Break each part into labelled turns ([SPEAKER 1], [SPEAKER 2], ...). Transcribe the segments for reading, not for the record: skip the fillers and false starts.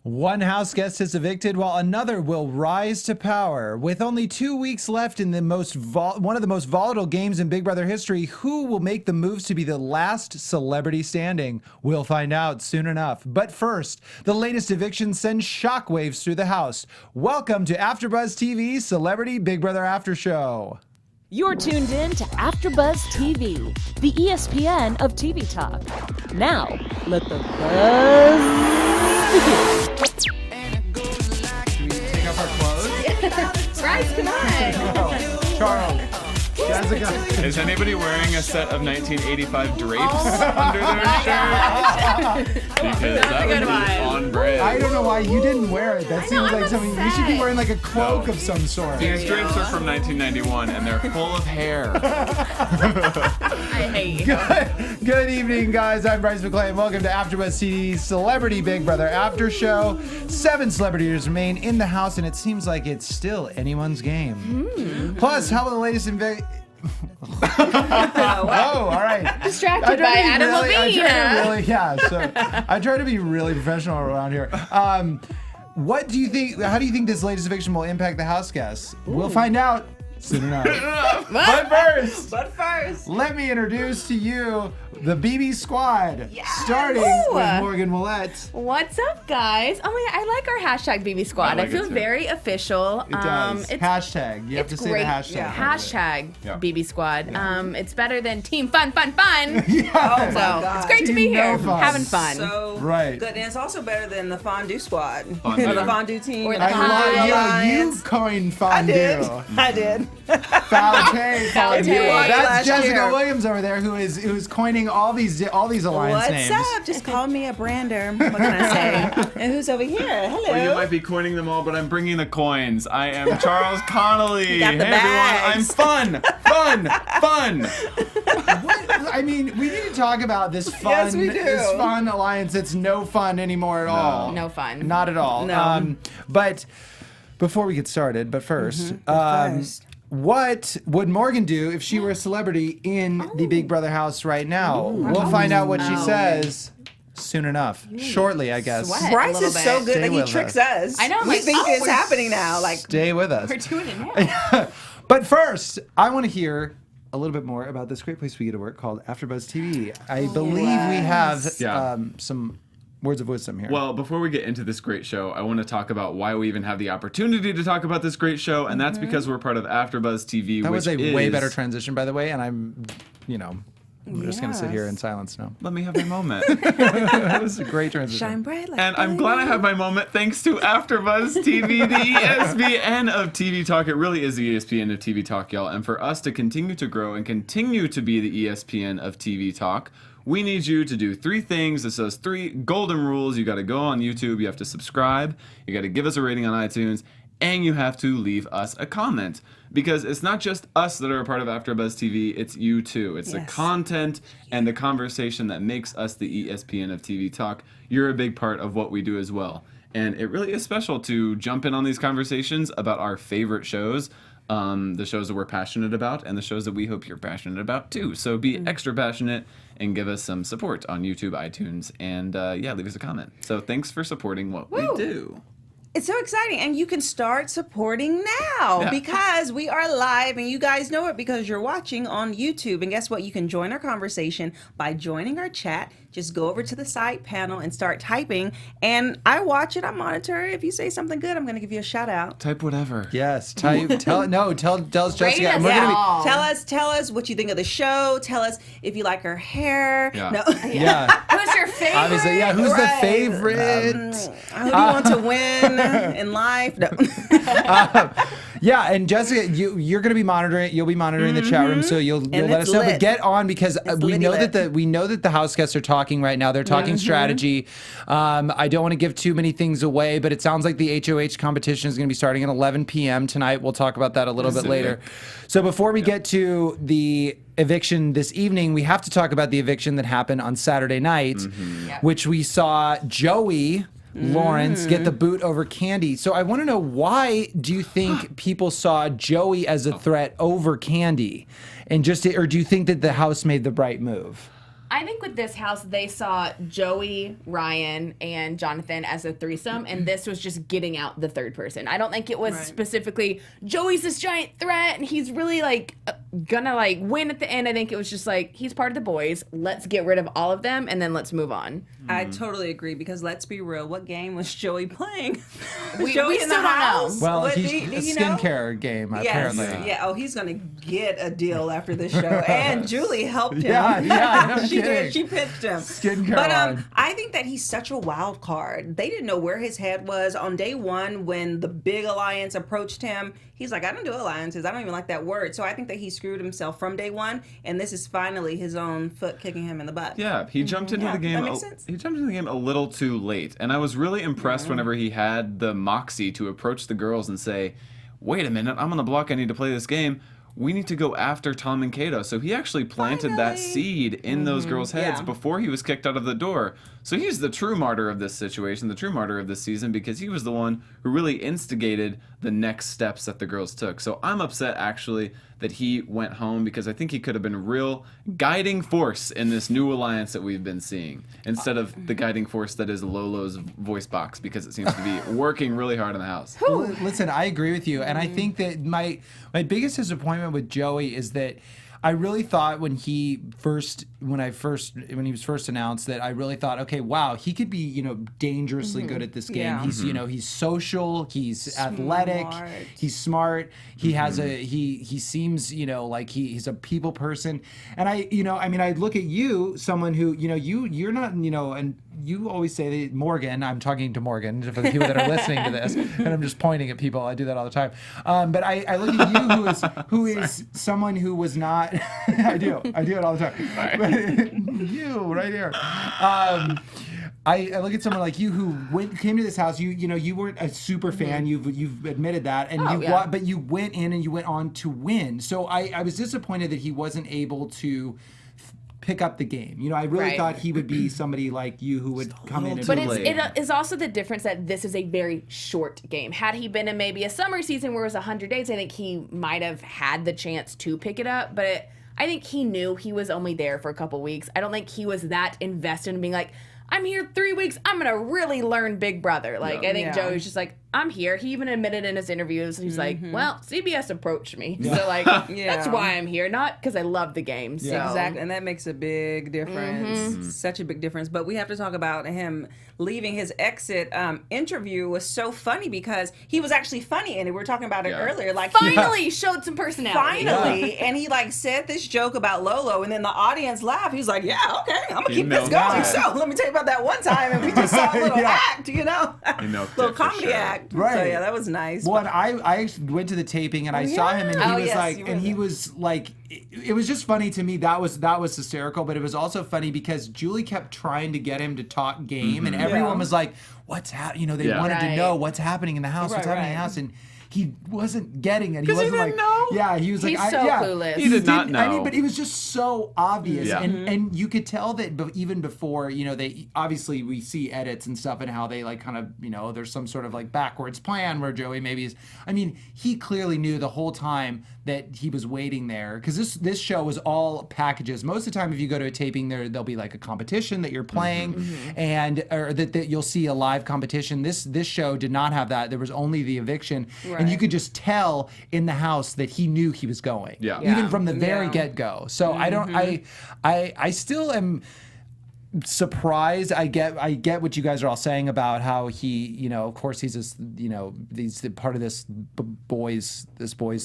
[SPEAKER 1] One house guest is evicted while another will rise to power. With only 2 weeks left in the one of the most volatile games in Big Brother history, who will make the moves to be the last celebrity standing? We'll find out soon enough. But first, the latest eviction sends shockwaves through the house. Welcome to AfterBuzz TV Celebrity Big Brother After Show.
[SPEAKER 2] You're tuned in to AfterBuzz TV, the ESPN of TV talk. Now, let the buzz begin.
[SPEAKER 1] Should we take off our clothes?
[SPEAKER 3] Bryce, come on.
[SPEAKER 1] Charles, Jessica.
[SPEAKER 4] Is anybody wearing a set of 1985 drapes under their shirt? Because that would be on brand.
[SPEAKER 1] I don't know why you didn't wear it. That seems like something. You should be wearing like a cloak of some sort.
[SPEAKER 4] These drapes are from 1991 and they're full of hair.
[SPEAKER 3] I hate you.
[SPEAKER 1] Good evening, guys. I'm Bryce McLeay, and welcome to AfterBuzz TV's Celebrity Big Brother After Show. 7 celebrities remain in the house, and it seems like it's still anyone's game. Plus, how will the latest Oh, all right.
[SPEAKER 3] Distracted by Adam Levine.
[SPEAKER 1] I try to be really professional around here. What do you think? How do you think this latest eviction will impact the house guests? We'll find out soon enough. But first, let me introduce to you the BB Squad, starting with Morgan Willett.
[SPEAKER 3] What's up, guys? Oh my God, I like our hashtag BB Squad. I feel very official.
[SPEAKER 1] It does. Hashtag. You have to say the hashtag.
[SPEAKER 3] Yeah. Hashtag BB Squad.
[SPEAKER 1] Yeah.
[SPEAKER 3] It's better than Team Fun.
[SPEAKER 1] Yeah.
[SPEAKER 3] So it's great to be here, having fun.
[SPEAKER 5] So
[SPEAKER 1] right.
[SPEAKER 5] Good, and it's also better than the Fondue Squad,
[SPEAKER 4] Fondue.
[SPEAKER 5] or the Fondue team,
[SPEAKER 3] Or
[SPEAKER 5] or
[SPEAKER 3] the
[SPEAKER 5] the Fondue
[SPEAKER 1] You
[SPEAKER 5] Alliance.
[SPEAKER 1] coined fondue.
[SPEAKER 5] I did.
[SPEAKER 1] Fondue.
[SPEAKER 3] Fondue.
[SPEAKER 1] That's
[SPEAKER 5] Last
[SPEAKER 1] Jessica
[SPEAKER 5] year.
[SPEAKER 1] Williams over there, who is coining all these alliance
[SPEAKER 5] What's
[SPEAKER 1] names.
[SPEAKER 5] up? Just call me a brander. What can I say? And who's over here? Hello.
[SPEAKER 4] Well, you might be coining them all, but I'm bringing the coins. I am Charles Conoly.
[SPEAKER 5] You got the
[SPEAKER 4] Hey
[SPEAKER 5] bags.
[SPEAKER 4] everyone, I'm fun.
[SPEAKER 1] What? I mean, we need to talk about this fun,
[SPEAKER 5] Yes, we do.
[SPEAKER 1] this fun alliance. It's no fun anymore at all.
[SPEAKER 3] No fun.
[SPEAKER 1] Not at all.
[SPEAKER 5] No.
[SPEAKER 1] But before we get started, first,
[SPEAKER 5] first.
[SPEAKER 1] what would Morgan do if she were a celebrity in the Big Brother house right now? We'll find out what she says soon enough. Shortly, I guess.
[SPEAKER 3] Sweat.
[SPEAKER 5] Bryce
[SPEAKER 3] a little
[SPEAKER 5] is so
[SPEAKER 3] bit.
[SPEAKER 5] good
[SPEAKER 1] Stay
[SPEAKER 5] that he
[SPEAKER 1] with
[SPEAKER 5] tricks
[SPEAKER 1] us.
[SPEAKER 5] us.
[SPEAKER 3] I know, I'm
[SPEAKER 5] We
[SPEAKER 3] like,
[SPEAKER 5] think
[SPEAKER 3] oh,
[SPEAKER 5] it's
[SPEAKER 3] we're-
[SPEAKER 5] happening now. Like,
[SPEAKER 1] Stay with us.
[SPEAKER 3] We're doing it now.
[SPEAKER 1] But first, I want to hear a little bit more about this great place we get to work called AfterBuzz TV. I believe we have
[SPEAKER 4] Yeah.
[SPEAKER 1] some words of wisdom here.
[SPEAKER 4] Well, before we get into this great show, I want to talk about why we even have the opportunity to talk about this great show, and that's because we're part of AfterBuzz TV,
[SPEAKER 1] that
[SPEAKER 4] which
[SPEAKER 1] was a
[SPEAKER 4] is...
[SPEAKER 1] way better transition, by the way, and I'm just going to sit here in silence now.
[SPEAKER 4] Let me have my moment.
[SPEAKER 1] That was a great transition.
[SPEAKER 5] shine bright like
[SPEAKER 4] And I'm glad I have my moment thanks to AfterBuzz TV, the ESPN of TV Talk. It really is the ESPN of TV Talk, y'all. And for us to continue to grow and continue to be the ESPN of TV Talk, we need you to do 3 things. This says 3 golden rules. You got to go on YouTube. You have to subscribe. You got to give us a rating on iTunes. And you have to leave us a comment. Because it's not just us that are a part of AfterBuzz TV, it's you too. It's the content and the conversation that makes us the ESPN of TV Talk. You're a big part of what we do as well. And it really is special to jump in on these conversations about our favorite shows, the shows that we're passionate about, and the shows that we hope you're passionate about too. So be extra passionate and give us some support on YouTube, iTunes, and leave us a comment. So thanks for supporting what we do.
[SPEAKER 5] It's so exciting, and you can start supporting now because we are live, and you guys know it because you're watching on YouTube. And guess what? You can join our conversation by joining our chat. Just go over to the side panel and start typing, and I watch it. I monitor it. If you say something good, I'm going to give you a shout out.
[SPEAKER 4] Type whatever.
[SPEAKER 1] Yes. Tell us, Jessica. And we're
[SPEAKER 3] us
[SPEAKER 1] gonna
[SPEAKER 3] all.
[SPEAKER 5] Tell us what you think of the show. Tell us if you like her hair.
[SPEAKER 4] Yeah.
[SPEAKER 5] No.
[SPEAKER 1] yeah.
[SPEAKER 3] Who's your favorite?
[SPEAKER 1] Obviously, yeah. Who's the
[SPEAKER 5] Right.
[SPEAKER 1] favorite?
[SPEAKER 5] Who do you want to win in life? No.
[SPEAKER 1] Yeah, and Jessica, you're going to be monitoring. You'll be monitoring the chat room, so you'll let us
[SPEAKER 5] it's
[SPEAKER 1] know. But
[SPEAKER 5] lit.
[SPEAKER 1] get on because we know
[SPEAKER 5] lit.
[SPEAKER 1] that the house guests are talking right now. They're talking strategy. I don't want to give too many things away, but it sounds like the HOH competition is going to be starting at 11 p.m. tonight. We'll talk about that a little bit later. So before we get to the eviction this evening, we have to talk about the eviction that happened on Saturday night, which we saw Joey Lawrence get the boot over Candy. So I want to know, why do you think people saw Joey as a threat over Candy? And or do you think that the house made the right move?
[SPEAKER 3] I think with this house, they saw Joey, Ryan, and Jonathan as a threesome, and this was just getting out the third person. I don't think it was specifically Joey's this giant threat, and he's really like gonna like win at the end. I think it was just like he's part of the boys. Let's get rid of all of them, and then let's move on.
[SPEAKER 5] I totally agree because let's be real. What game was Joey playing?
[SPEAKER 3] We
[SPEAKER 5] Joey
[SPEAKER 3] still
[SPEAKER 5] in the
[SPEAKER 3] don't know.
[SPEAKER 5] house?
[SPEAKER 1] Well,
[SPEAKER 5] What,
[SPEAKER 1] he's
[SPEAKER 5] do
[SPEAKER 1] a
[SPEAKER 5] you know?
[SPEAKER 1] skincare game,
[SPEAKER 5] Yes.
[SPEAKER 1] apparently.
[SPEAKER 5] Yeah. Oh, he's gonna get a deal after this show. And Julie helped him.
[SPEAKER 1] Yeah, no
[SPEAKER 5] she
[SPEAKER 1] kidding.
[SPEAKER 5] did. She pitched him.
[SPEAKER 1] Skincare
[SPEAKER 5] But
[SPEAKER 1] line.
[SPEAKER 5] I think that he's such a wild card. They didn't know where his head was on day one when the big alliance approached him. He's like, I don't do alliances. I don't even like that word. So I think that he screwed himself from day one, and this is finally his own foot kicking him in the butt.
[SPEAKER 4] Yeah, he jumped into the game.
[SPEAKER 5] That makes sense.
[SPEAKER 4] He jumped into the game a little too late, and I was really impressed whenever he had the moxie to approach the girls and say, "Wait a minute, I'm on the block. I need to play this game. We need to go after Tom and Kato." So he actually planted that seed in those girls' heads
[SPEAKER 5] Yeah.
[SPEAKER 4] before he was kicked out of the door. So he's the true martyr of this situation, the true martyr of this season, because he was the one who really instigated the next steps that the girls took. So I'm upset, actually, that he went home because I think he could have been a real guiding force in this new alliance that we've been seeing instead of the guiding force that is Lolo's voice box, because it seems to be working really hard in the house.
[SPEAKER 1] Listen, I agree with you, and I think that my biggest disappointment with Joey is that I really thought when he was first announced that I really thought, okay, wow, he could be, dangerously good at this game.
[SPEAKER 5] Yeah.
[SPEAKER 1] He's, he's social, he's athletic, he's smart. He has he seems, like he's a people person. And I look at you, someone who, you're not, and you always say that Morgan, I'm talking to Morgan for the people that are listening to this, and I'm just pointing at people. I do that all the time. But I look at you who is someone who was not, I do it all the time. But you right here. I look at someone like you who came to this house. You weren't a super fan. You've admitted that, and but you went in and you went on to win. So I was disappointed that he wasn't able to pick up the game. I really thought he would be somebody like you who would come in and
[SPEAKER 3] But it is also the difference that this is a very short game. Had he been in maybe a summer season where it was 100 days, I think he might have had the chance to pick it up. But I think he knew he was only there for a couple weeks. I don't think he was that invested in being like, I'm here 3 weeks. I'm going to really learn Big Brother. I think Joey's just like, I'm here. He even admitted in his interviews, he's like, well, CBS approached me. So, that's why I'm here. Not because I love the game. So.
[SPEAKER 5] Exactly. And that makes a big difference. Such a big difference. But we have to talk about him leaving. His exit interview was so funny because he was actually funny. And we were talking about it earlier.
[SPEAKER 3] Finally showed some personality.
[SPEAKER 5] Finally. And he said this joke about Lolo. And then the audience laughed. He's like, yeah, okay. I'm going to keep this going. So let me tell you about that one time. And we just saw a little act, little comedy act.
[SPEAKER 1] Right.
[SPEAKER 5] So yeah, that was nice.
[SPEAKER 1] Well, I went to the taping and I saw him and he was like, it was just funny to me. That was hysterical, but it was also funny because Julie kept trying to get him to talk game, and everyone was like, "What's happening?" They wanted to know what's happening in the house, what's happening in the house, and he wasn't getting it. He wasn't
[SPEAKER 4] didn't know?
[SPEAKER 1] Yeah, he was
[SPEAKER 3] He's
[SPEAKER 1] like,
[SPEAKER 3] so clueless.
[SPEAKER 4] He did not know.
[SPEAKER 1] I mean, but it was just so obvious,
[SPEAKER 4] Yeah.
[SPEAKER 1] and you could tell that even before, they obviously we see edits and stuff and how they kind of, there's some sort of backwards plan where Joey maybe is. I mean, he clearly knew the whole time that he was waiting there because this show was all packages. Most of the time, if you go to a taping, there'll be a competition that you're playing, and or that you'll see a live competition. This show did not have that. There was only the eviction. And you could just tell in the house that he knew he was going.
[SPEAKER 4] Yeah.
[SPEAKER 1] Even from the very get-go. So I still am surprised. I get what you guys are all saying about how he, of course he's this, he's part of this boys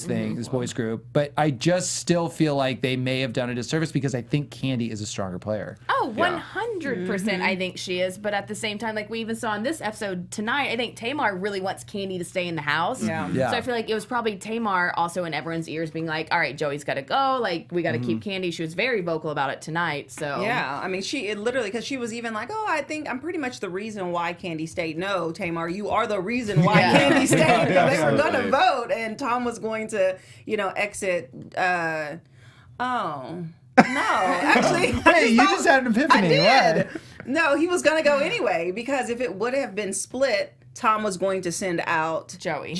[SPEAKER 1] thing, this boys group. But I just still feel like they may have done a disservice because I think Candy is a stronger player.
[SPEAKER 3] Oh, 100% I think she is. But at the same time, like we even saw in this episode tonight, I think Tamar really wants Candy to stay in the house.
[SPEAKER 5] Yeah.
[SPEAKER 3] So I feel like it was probably Tamar also in everyone's ears being like, all right, Joey's got to go. We got to keep Candy. She was very vocal about it tonight. So
[SPEAKER 5] yeah, I mean, it literally, because she was even like, oh, I think I'm pretty much the reason why Candy stayed. No, Tamar, you are the reason why Candy stayed. They were going to vote, and Tom was going to, exit. No, actually.
[SPEAKER 1] Hey, you just had an epiphany.
[SPEAKER 5] I did.
[SPEAKER 1] What?
[SPEAKER 5] No, he was going to go anyway, because if it would have been split, Tom was going to send out
[SPEAKER 3] Joey.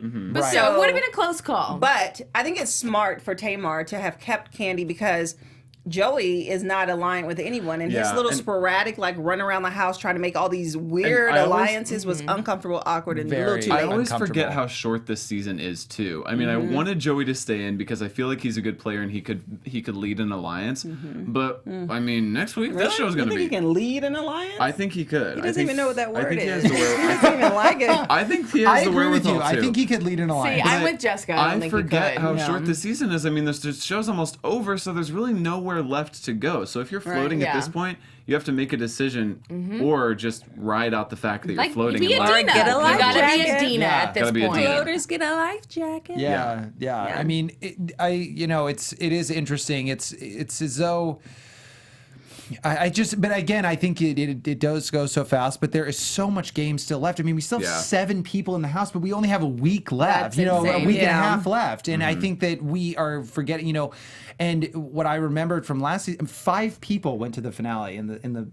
[SPEAKER 5] But
[SPEAKER 1] Right.
[SPEAKER 3] So it would have been a close call.
[SPEAKER 5] But I think it's smart for Tamar to have kept Candy because Joey is not aligned with anyone, and his
[SPEAKER 4] Yeah,
[SPEAKER 5] little
[SPEAKER 4] and-
[SPEAKER 5] sporadic run around the house trying to make all these weird
[SPEAKER 4] I always-
[SPEAKER 5] alliances was uncomfortable, awkward, and a little
[SPEAKER 1] Very
[SPEAKER 5] too
[SPEAKER 4] I
[SPEAKER 5] late.
[SPEAKER 4] always forget
[SPEAKER 1] uncomfortable.
[SPEAKER 4] how short this season is too. I mean, I wanted Joey to stay in because I feel like he's a good player and he could lead an alliance. But I mean, next week this show's
[SPEAKER 5] You
[SPEAKER 4] gonna
[SPEAKER 5] think
[SPEAKER 4] be.
[SPEAKER 5] he can lead an alliance?
[SPEAKER 4] I think he could.
[SPEAKER 5] He doesn't even know what that
[SPEAKER 4] I
[SPEAKER 5] word
[SPEAKER 4] think
[SPEAKER 5] is.
[SPEAKER 4] he has the
[SPEAKER 5] He
[SPEAKER 4] word.
[SPEAKER 5] doesn't even like it.
[SPEAKER 4] I think he has
[SPEAKER 1] I
[SPEAKER 4] the
[SPEAKER 1] agree with
[SPEAKER 4] wherewithal
[SPEAKER 1] you. I
[SPEAKER 4] too.
[SPEAKER 1] think he could lead an alliance.
[SPEAKER 3] I'm with Jessica. I don't think he
[SPEAKER 4] forget
[SPEAKER 3] could.
[SPEAKER 4] how short this season is. I mean, the show's almost over, so there's really nowhere left to go. So if you're floating at
[SPEAKER 3] Yeah.
[SPEAKER 4] this point, you have to make a decision or just ride out the fact that you're
[SPEAKER 3] Like,
[SPEAKER 4] floating.
[SPEAKER 3] be a
[SPEAKER 4] and
[SPEAKER 3] Dina.
[SPEAKER 4] let it
[SPEAKER 5] Get a
[SPEAKER 4] go.
[SPEAKER 3] You
[SPEAKER 5] life
[SPEAKER 3] gotta be a
[SPEAKER 5] jacket.
[SPEAKER 3] Dina
[SPEAKER 1] Yeah.
[SPEAKER 3] at this
[SPEAKER 4] Gotta be a
[SPEAKER 3] point.
[SPEAKER 4] Dina.
[SPEAKER 5] Floaters get a life jacket.
[SPEAKER 1] Yeah. I mean, it is interesting. It's as though but again, I think it does go so fast. But there is so much game still left. I mean, we still have 7 people in the house, but we only have a week left.
[SPEAKER 3] That's
[SPEAKER 1] a
[SPEAKER 3] insane.
[SPEAKER 1] week and a
[SPEAKER 5] Yeah.
[SPEAKER 1] half left, and I think that we are forgetting. And what I remembered from last season, 5 people went to the finale in the end.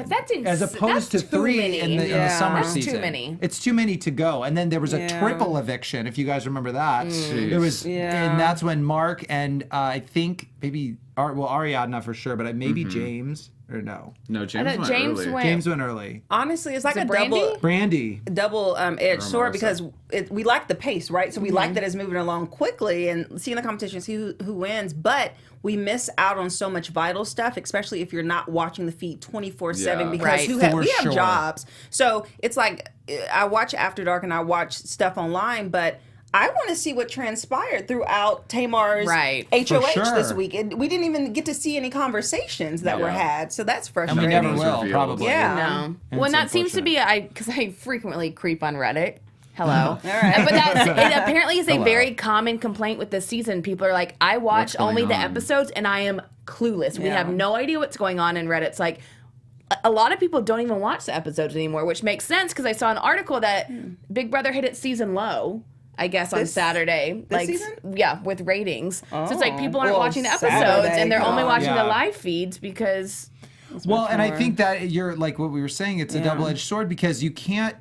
[SPEAKER 3] that's
[SPEAKER 1] as opposed
[SPEAKER 3] that's
[SPEAKER 1] to
[SPEAKER 3] too
[SPEAKER 1] 3
[SPEAKER 3] many.
[SPEAKER 1] in the
[SPEAKER 5] Yeah.
[SPEAKER 1] summer
[SPEAKER 3] That's too
[SPEAKER 1] season.
[SPEAKER 3] many.
[SPEAKER 1] It's too many to go. And then there was a
[SPEAKER 5] Yeah.
[SPEAKER 1] triple eviction, if you guys remember that. There was,
[SPEAKER 5] Yeah.
[SPEAKER 1] and that's when Mark and I think maybe Ariadna for sure, but maybe James or no.
[SPEAKER 4] No, James
[SPEAKER 3] thought
[SPEAKER 4] went
[SPEAKER 3] James
[SPEAKER 4] early.
[SPEAKER 3] went-
[SPEAKER 1] James went early.
[SPEAKER 5] Honestly, it's like
[SPEAKER 3] Is
[SPEAKER 5] a
[SPEAKER 3] it Brandy?
[SPEAKER 1] Brandy.
[SPEAKER 5] double edged sword because
[SPEAKER 4] Melissa.
[SPEAKER 5] we like the pace, right? So we
[SPEAKER 3] Mm-hmm.
[SPEAKER 5] like that it's moving along quickly and seeing the competition, see who wins. But we miss out on so much vital stuff, especially if you're not watching the feed 24/7
[SPEAKER 4] Yeah.
[SPEAKER 5] because
[SPEAKER 3] Right.
[SPEAKER 1] For
[SPEAKER 5] we have
[SPEAKER 1] sure.
[SPEAKER 5] jobs. So it's like I watch After Dark and I watch stuff online, but I want to see what transpired throughout Tamar's
[SPEAKER 3] Right.
[SPEAKER 5] HOH
[SPEAKER 1] For sure.
[SPEAKER 5] this week. And we didn't even get to see any conversations that were
[SPEAKER 4] Yeah.
[SPEAKER 5] had. So that's
[SPEAKER 1] And
[SPEAKER 5] frustrating.
[SPEAKER 1] we never
[SPEAKER 4] was
[SPEAKER 1] will,
[SPEAKER 4] revealed.
[SPEAKER 1] probably.
[SPEAKER 5] Yeah.
[SPEAKER 3] No.
[SPEAKER 1] And
[SPEAKER 3] Well,
[SPEAKER 1] it's
[SPEAKER 3] that seems to be because I frequently creep on Reddit. Hello.
[SPEAKER 5] All right.
[SPEAKER 3] But it apparently is a very common complaint with this season. People are like, I watch
[SPEAKER 4] What's going
[SPEAKER 3] only the
[SPEAKER 4] on?
[SPEAKER 3] episodes and I am clueless. We
[SPEAKER 5] Yeah.
[SPEAKER 3] have no idea what's going on in Reddit. It's like a lot of people don't even watch the episodes anymore, which makes sense because I saw an article that Big Brother hit its season low. I guess on
[SPEAKER 5] This-
[SPEAKER 3] Saturday,
[SPEAKER 5] this season?
[SPEAKER 3] yeah, with ratings. So it's like people aren't
[SPEAKER 5] Well,
[SPEAKER 3] watching the episodes
[SPEAKER 5] Saturday,
[SPEAKER 3] and they're only
[SPEAKER 5] God.
[SPEAKER 3] watching
[SPEAKER 1] Yeah.
[SPEAKER 3] the live feeds because
[SPEAKER 1] Well, and I think that you're like what we were saying, it's a double-edged sword because you can't.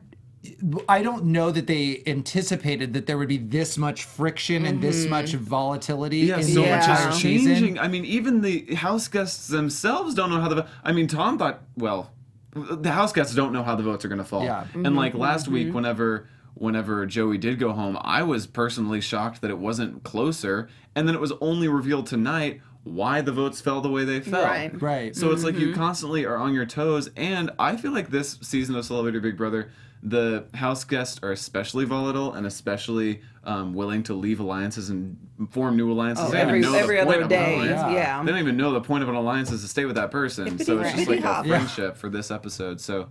[SPEAKER 1] I don't know that they anticipated that there would be this much friction and this much volatility
[SPEAKER 4] Yeah,
[SPEAKER 1] in
[SPEAKER 4] so
[SPEAKER 1] the
[SPEAKER 4] much
[SPEAKER 1] entire
[SPEAKER 4] is
[SPEAKER 1] season.
[SPEAKER 4] changing. I mean, even the house guests themselves don't know how I mean, Tom thought, well, the house guests don't know how the votes are going to fall.
[SPEAKER 1] Yeah.
[SPEAKER 4] And like last week, whenever Joey did go home, I was personally shocked that it wasn't closer. And then it was only revealed tonight why the votes fell the way they fell.
[SPEAKER 5] Right.
[SPEAKER 1] Right.
[SPEAKER 4] So it's like you constantly are on your toes. And I feel like this season of Celebrity Big Brother, the house guests are especially volatile and especially willing to leave alliances and form new alliances. They don't even know
[SPEAKER 5] every
[SPEAKER 4] the point
[SPEAKER 5] other
[SPEAKER 4] of an
[SPEAKER 5] day.
[SPEAKER 4] alliance.
[SPEAKER 5] Yeah.
[SPEAKER 4] They don't even know the point of an alliance is to stay with that person. So it's just like a
[SPEAKER 5] hop.
[SPEAKER 4] friendship for this episode. So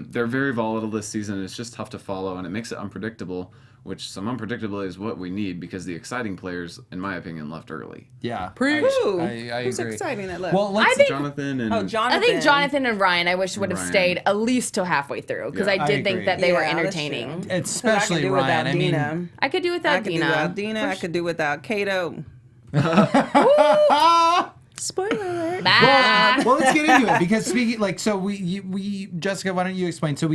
[SPEAKER 4] they're very volatile this season. It's just tough to follow, and it makes it unpredictable, which some unpredictability is what we need because the exciting players, in my opinion, left early.
[SPEAKER 1] Yeah.
[SPEAKER 5] Who?
[SPEAKER 1] I
[SPEAKER 5] Who's
[SPEAKER 1] agree.
[SPEAKER 5] exciting that left?
[SPEAKER 1] Well, let's.
[SPEAKER 4] Jonathan and
[SPEAKER 5] Oh, Jonathan.
[SPEAKER 3] I think Jonathan and Ryan, I wish would have
[SPEAKER 4] Ryan.
[SPEAKER 3] stayed at least till halfway through because
[SPEAKER 4] Yeah.
[SPEAKER 3] I did
[SPEAKER 1] I agree.
[SPEAKER 3] think that they were
[SPEAKER 5] Yeah, that's
[SPEAKER 3] entertaining.
[SPEAKER 5] true.
[SPEAKER 1] especially
[SPEAKER 5] I could do
[SPEAKER 1] Ryan.
[SPEAKER 5] without
[SPEAKER 1] I mean,
[SPEAKER 5] Dina.
[SPEAKER 3] I could do without
[SPEAKER 5] I could
[SPEAKER 3] Dina.
[SPEAKER 5] do without Dina. I could do without Kato. Spoiler alert.
[SPEAKER 3] Bye.
[SPEAKER 1] well, let's get into it because speaking like so we Jessica, why don't you explain? So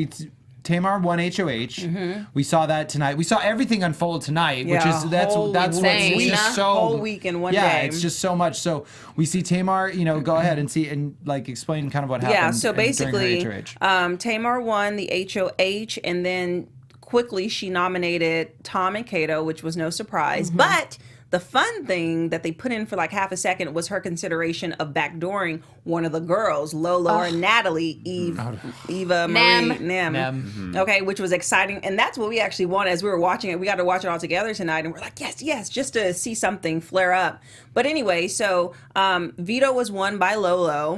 [SPEAKER 1] Tamar won HOH. We saw that tonight. We saw everything unfold tonight, which
[SPEAKER 5] Yeah,
[SPEAKER 1] is that's
[SPEAKER 5] whole
[SPEAKER 1] what's
[SPEAKER 3] week.
[SPEAKER 1] just so
[SPEAKER 5] Whole week in one
[SPEAKER 1] yeah,
[SPEAKER 5] day.
[SPEAKER 1] it's just so much. So we see Tamar. Go ahead and see and like explain kind of what happened.
[SPEAKER 5] Yeah, so
[SPEAKER 1] during her
[SPEAKER 5] basically,
[SPEAKER 1] HOH.
[SPEAKER 5] Tamar won the HOH, and then quickly she nominated Tom and Kato, which was no surprise. But the fun thing that they put in for like half a second was her consideration of backdooring one of the girls, Lolo or Natalie, Eva Marie Nem. Okay, which was exciting. And that's what we actually wanted as we were watching it. We got to watch it all together tonight. And we're like, yes, just to see something flare up. But anyway, so Veto was won by Lolo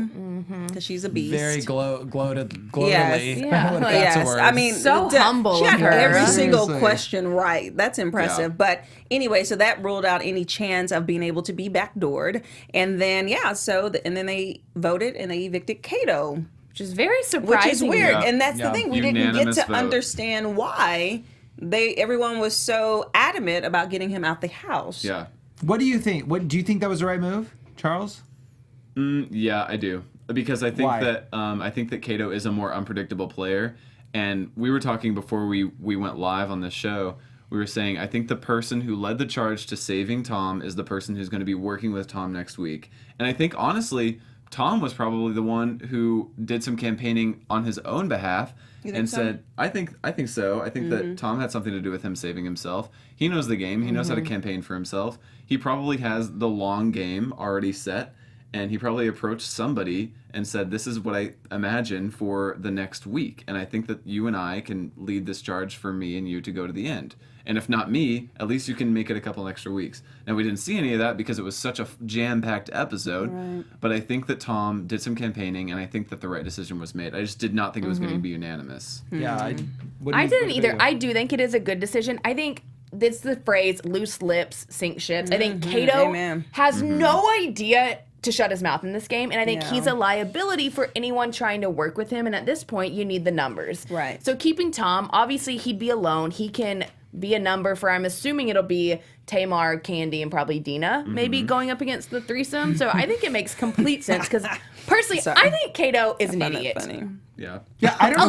[SPEAKER 5] because she's a beast.
[SPEAKER 1] Very gloated.
[SPEAKER 5] Yes.
[SPEAKER 3] Yeah.
[SPEAKER 1] If that's a
[SPEAKER 5] Yes,
[SPEAKER 1] word.
[SPEAKER 5] I mean,
[SPEAKER 3] So humble
[SPEAKER 5] She
[SPEAKER 3] of
[SPEAKER 5] had
[SPEAKER 3] her.
[SPEAKER 5] every single
[SPEAKER 1] Seriously.
[SPEAKER 5] question right. That's impressive.
[SPEAKER 4] Yeah.
[SPEAKER 5] But anyway, so that ruled out any chance of being able to be backdoored. And then and then they voted and they evicted Kato,
[SPEAKER 3] Which is very
[SPEAKER 5] which
[SPEAKER 3] surprising.
[SPEAKER 5] is weird.
[SPEAKER 4] Yeah.
[SPEAKER 5] And that's
[SPEAKER 1] Yeah.
[SPEAKER 5] the thing, we didn't get
[SPEAKER 4] Unanimous
[SPEAKER 5] to
[SPEAKER 4] vote.
[SPEAKER 5] understand why everyone was so adamant about getting him out the house.
[SPEAKER 4] yeah.
[SPEAKER 1] What do you think? Do you think that was the right move, Charles?
[SPEAKER 4] Yeah, I do. Because I think
[SPEAKER 1] Why?
[SPEAKER 4] that Kato is a more unpredictable player. And we were talking before we went live on this show. we were saying, I think the person who led the charge to saving Tom is the person who's going to be working with Tom next week. And I think, honestly, Tom was probably the one who did some campaigning on his own behalf and said, I think so. I think that Tom had something to do with him saving himself. He knows the game. He knows how to campaign for himself. He probably has the long game already set. And he probably approached somebody and said, this is what I imagine for the next week. And I think that you and I can lead this charge for me and you to go to the end. And if not me, at least you can make it a couple extra weeks. Now, we didn't see any of that because it was such a jam-packed episode. Right. But I think that Tom did some campaigning, and I think that the right decision was made. I just did not think it was going to be unanimous.
[SPEAKER 1] Yeah.
[SPEAKER 3] I didn't either. I do think it is a good decision. I think it's the phrase, loose lips sink ships. I think Kato has no idea to shut his mouth in this game, and I think he's a liability for anyone trying to work with him, and at this point, you need the numbers.
[SPEAKER 5] Right.
[SPEAKER 3] So keeping Tom, obviously he'd be alone. He can be a number for, I'm assuming it'll be Tamar, Candy, and probably Dina, maybe going up against the threesome. So I think it makes complete sense, because personally, I think Kato is an idiot.
[SPEAKER 5] Funny.
[SPEAKER 4] Yeah.
[SPEAKER 1] Yeah, I don't
[SPEAKER 3] A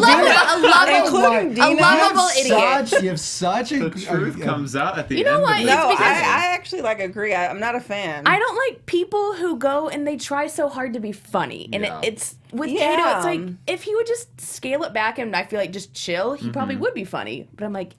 [SPEAKER 3] lovable idiot.
[SPEAKER 1] You have such a...
[SPEAKER 4] The truth comes out at the
[SPEAKER 3] You know
[SPEAKER 4] end
[SPEAKER 3] what?
[SPEAKER 4] of it.
[SPEAKER 5] No,
[SPEAKER 3] It's because-
[SPEAKER 5] I actually agree. I'm not a fan.
[SPEAKER 3] I don't like people who go and they try so hard to be funny. And
[SPEAKER 4] Yeah.
[SPEAKER 3] it's with Kato, it's like, if he would just scale it back and I feel like just chill, he probably would be funny. But I'm like,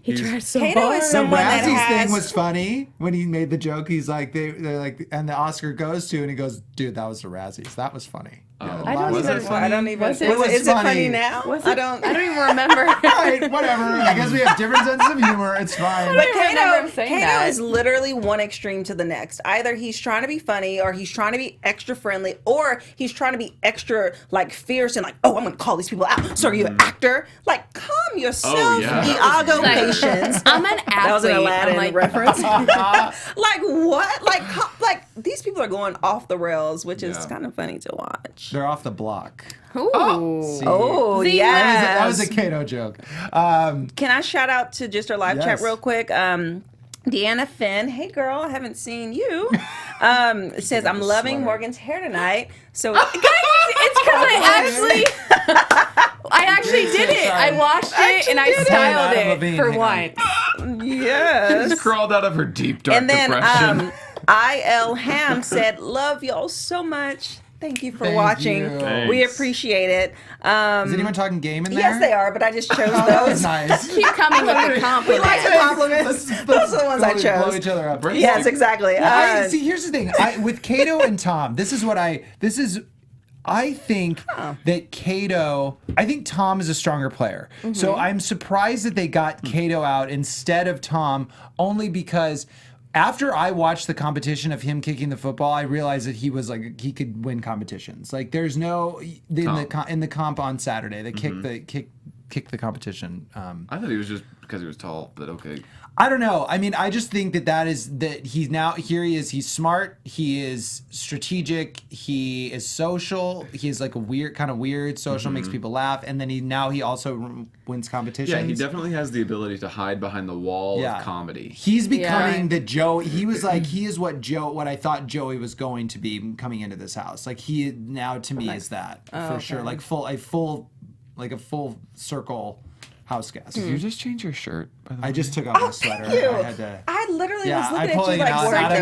[SPEAKER 3] he tries so
[SPEAKER 5] Kato
[SPEAKER 3] hard.
[SPEAKER 5] is someone that
[SPEAKER 1] Razzie's
[SPEAKER 5] has...
[SPEAKER 1] thing was funny when he made the joke. He's like, they're like, and the Oscar goes to, and he goes, dude, that was the Razzies. That was funny. Yeah,
[SPEAKER 3] I don't
[SPEAKER 4] Was
[SPEAKER 3] even.
[SPEAKER 4] it funny?
[SPEAKER 5] I don't even...
[SPEAKER 3] Was it-
[SPEAKER 5] Is it funny
[SPEAKER 1] funny
[SPEAKER 5] now?
[SPEAKER 3] I don't even remember.
[SPEAKER 1] All right, whatever. I guess we have different senses of humor. It's fine.
[SPEAKER 5] But
[SPEAKER 3] I remember him saying
[SPEAKER 5] Kato
[SPEAKER 3] that.
[SPEAKER 5] is literally one extreme to the next. Either he's trying to be funny, or he's trying to be extra friendly, or he's trying to be extra fierce and oh, I'm gonna call these people out. So are you an actor? Calm yourself, Iago Patience.
[SPEAKER 3] I'm an athlete.
[SPEAKER 5] That was an Aladdin
[SPEAKER 3] I'm like,
[SPEAKER 5] reference. What? These people are going off the rails, which is kind of funny to watch.
[SPEAKER 1] They're off the block.
[SPEAKER 3] Ooh.
[SPEAKER 5] Oh,
[SPEAKER 3] See,
[SPEAKER 5] yes.
[SPEAKER 1] That was a Kato joke.
[SPEAKER 5] Can I shout out to just our live chat
[SPEAKER 1] Yes.
[SPEAKER 5] real quick? Deanna Finn, hey girl, I haven't seen you. Says, I'm loving Morgan's hair tonight. So
[SPEAKER 3] Guys, it's because I actually did it. I washed it and I styled
[SPEAKER 1] Adam
[SPEAKER 3] it
[SPEAKER 1] Levine,
[SPEAKER 3] for
[SPEAKER 1] hang on.
[SPEAKER 3] once.
[SPEAKER 5] yes.
[SPEAKER 4] Just crawled out of her deep, dark
[SPEAKER 5] And then
[SPEAKER 4] depression.
[SPEAKER 5] I.L. Ham said, love y'all so much. Thank you for
[SPEAKER 1] Thank
[SPEAKER 5] watching.
[SPEAKER 1] you.
[SPEAKER 5] We
[SPEAKER 4] Thanks.
[SPEAKER 5] appreciate it.
[SPEAKER 1] Is anyone talking game in there?
[SPEAKER 5] Yes, they are, but I just chose
[SPEAKER 1] Oh, that was
[SPEAKER 5] those.
[SPEAKER 1] nice.
[SPEAKER 3] Keep coming with the
[SPEAKER 5] We
[SPEAKER 3] compliment.
[SPEAKER 5] like the compliments. Those are the ones I
[SPEAKER 1] Blow
[SPEAKER 5] chose.
[SPEAKER 1] each other up.
[SPEAKER 5] Yes, exactly.
[SPEAKER 1] See, here's the thing. With Kato and Tom, I think that Kato, I think Tom is a stronger player. So I'm surprised that they got Kato out instead of Tom, only because after I watched the competition of him kicking the football, I realized that he was he could win competitions. There's no in the comp on Saturday, they kicked the competition.
[SPEAKER 4] I thought he was just because he was tall, but okay.
[SPEAKER 1] I don't know. I mean, I just think that he's now, here he is. He's smart. He is strategic. He is social. He is a weird social, makes people laugh. And then he also wins competitions.
[SPEAKER 4] Yeah, he definitely has the ability to hide behind the wall of comedy.
[SPEAKER 1] He's becoming the Joe. He was he is what I thought Joey was going to be coming into this house. He now to me is that for sure. A full circle house guest.
[SPEAKER 4] Did you just change your shirt? By the way?
[SPEAKER 1] I just took off my sweater.
[SPEAKER 5] Thank you.
[SPEAKER 1] I had to.
[SPEAKER 5] I literally was
[SPEAKER 1] I'm
[SPEAKER 5] looking at
[SPEAKER 1] pulling
[SPEAKER 5] you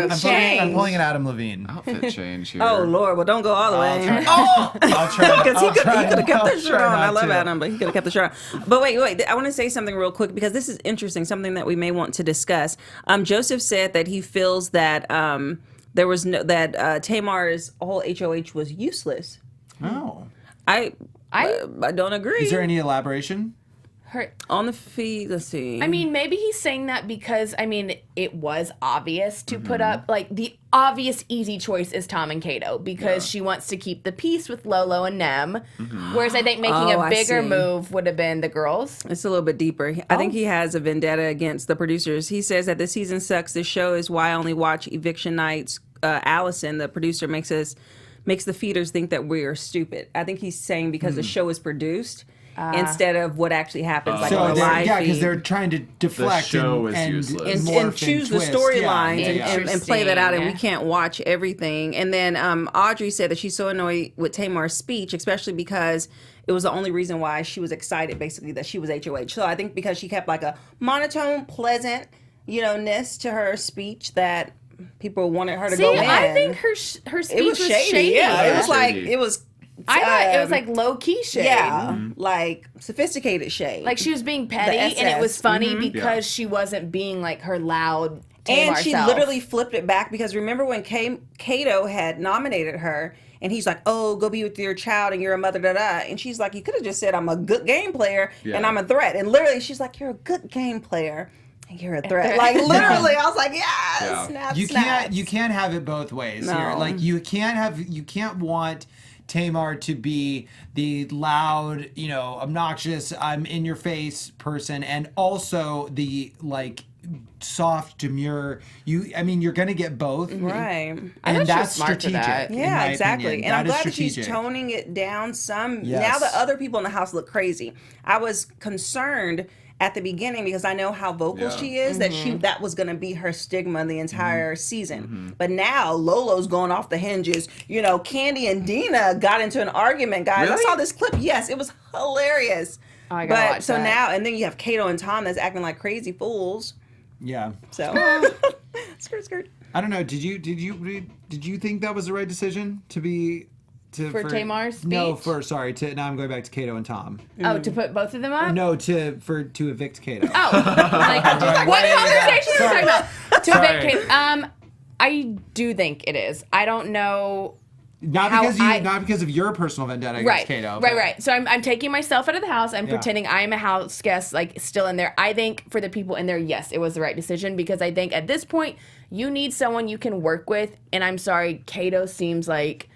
[SPEAKER 1] an
[SPEAKER 5] something
[SPEAKER 1] I'm pulling an Adam Levine.
[SPEAKER 4] Outfit change here.
[SPEAKER 5] Oh Lord, well don't go all the way.
[SPEAKER 1] I'll try.
[SPEAKER 5] Because he could have kept that shirt on. I love
[SPEAKER 1] Adam.
[SPEAKER 5] Adam, but he could have kept the shirt on. But wait. I want to say something real quick because this is interesting, something that we may want to discuss. Joseph said that he feels that there was Tamar's whole HOH was useless.
[SPEAKER 1] Oh.
[SPEAKER 5] I don't agree.
[SPEAKER 1] Is there any elaboration?
[SPEAKER 5] On the feed, let's see.
[SPEAKER 3] I mean, maybe he's saying that because, it was obvious to put up, the obvious easy choice is Tom and Kato because she wants to keep the peace with Lolo and Nem. Whereas I think making a bigger move would have been the girls.
[SPEAKER 5] It's a little bit deeper. I think he has a vendetta against the producers. He says that the season sucks. This show is why I only watch eviction nights. Allison, the producer, makes the feeders think that we're stupid. I think he's saying because the show is produced instead of what actually happens, on a live feed.
[SPEAKER 1] because they're trying to deflect
[SPEAKER 4] The show is
[SPEAKER 1] and
[SPEAKER 4] useless.
[SPEAKER 5] and choose the storyline and play that out, and we
[SPEAKER 3] Interesting.
[SPEAKER 5] can't watch everything. And then Audrey said that she's so annoyed with Tamar's speech, especially because it was the only reason why she was excited, basically, that she was HOH. So I think because she kept like a monotone, pleasant, ness to her speech, that people wanted her to go in.
[SPEAKER 3] I think her speech was shady.
[SPEAKER 5] Yeah, it was like
[SPEAKER 4] shady.
[SPEAKER 5] it was.
[SPEAKER 3] I thought it was like low key shade.
[SPEAKER 5] Yeah, like sophisticated shade.
[SPEAKER 3] Like she was being petty, and it was funny because she wasn't being like her loud Tamar
[SPEAKER 5] and she
[SPEAKER 3] self.
[SPEAKER 5] literally flipped it back, because remember when Kato had nominated her, and he's like, "Oh, go be with your child, and you're a mother, da da," and she's like, "You could have just said I'm a good game player and I'm a threat," and literally she's like, "You're a good game player and you're a threat." Like literally, I was like, "Yes, snap,
[SPEAKER 1] You can't have it both ways here. Like you can't want Tamar to be the loud, obnoxious, I'm in your face person, and also the like soft, demure. You're gonna get both,
[SPEAKER 5] right?
[SPEAKER 1] And that's
[SPEAKER 3] smart for
[SPEAKER 1] strategic.
[SPEAKER 3] that.
[SPEAKER 5] Yeah, exactly.
[SPEAKER 1] Opinion.
[SPEAKER 5] And I'm glad that she's
[SPEAKER 1] strategic.
[SPEAKER 5] toning it down some.
[SPEAKER 1] Yes.
[SPEAKER 5] Now the other people in the house look crazy. I was concerned at the beginning because I know how vocal she is, that was going to be her stigma the entire season. But now Lolo's going off the hinges. Candy and Dina got into an argument, guys.
[SPEAKER 4] Really?
[SPEAKER 5] I saw this clip. Yes, it was hilarious.
[SPEAKER 3] Oh, I gotta watch that.
[SPEAKER 5] Now, and then you have Kato and Tom that's acting like crazy fools.
[SPEAKER 1] Yeah.
[SPEAKER 5] So skirt.
[SPEAKER 1] I don't know. Did you think that was the right decision for
[SPEAKER 3] Tamar's speech?
[SPEAKER 1] No, now I'm going back to Kato and Tom.
[SPEAKER 3] Oh, to put both of them up?
[SPEAKER 1] No, to evict Kato.
[SPEAKER 3] Oh, like what conversation are we talking about? To evict Kato. I do think it is. I don't know.
[SPEAKER 1] Not because of your personal vendetta against Kato.
[SPEAKER 3] Right. So I'm taking myself out of the house. I'm pretending I am a house guest, like still in there. I think for the people in there, yes, it was the right decision, because I think at this point you need someone you can work with. And I'm sorry, Kato seems like,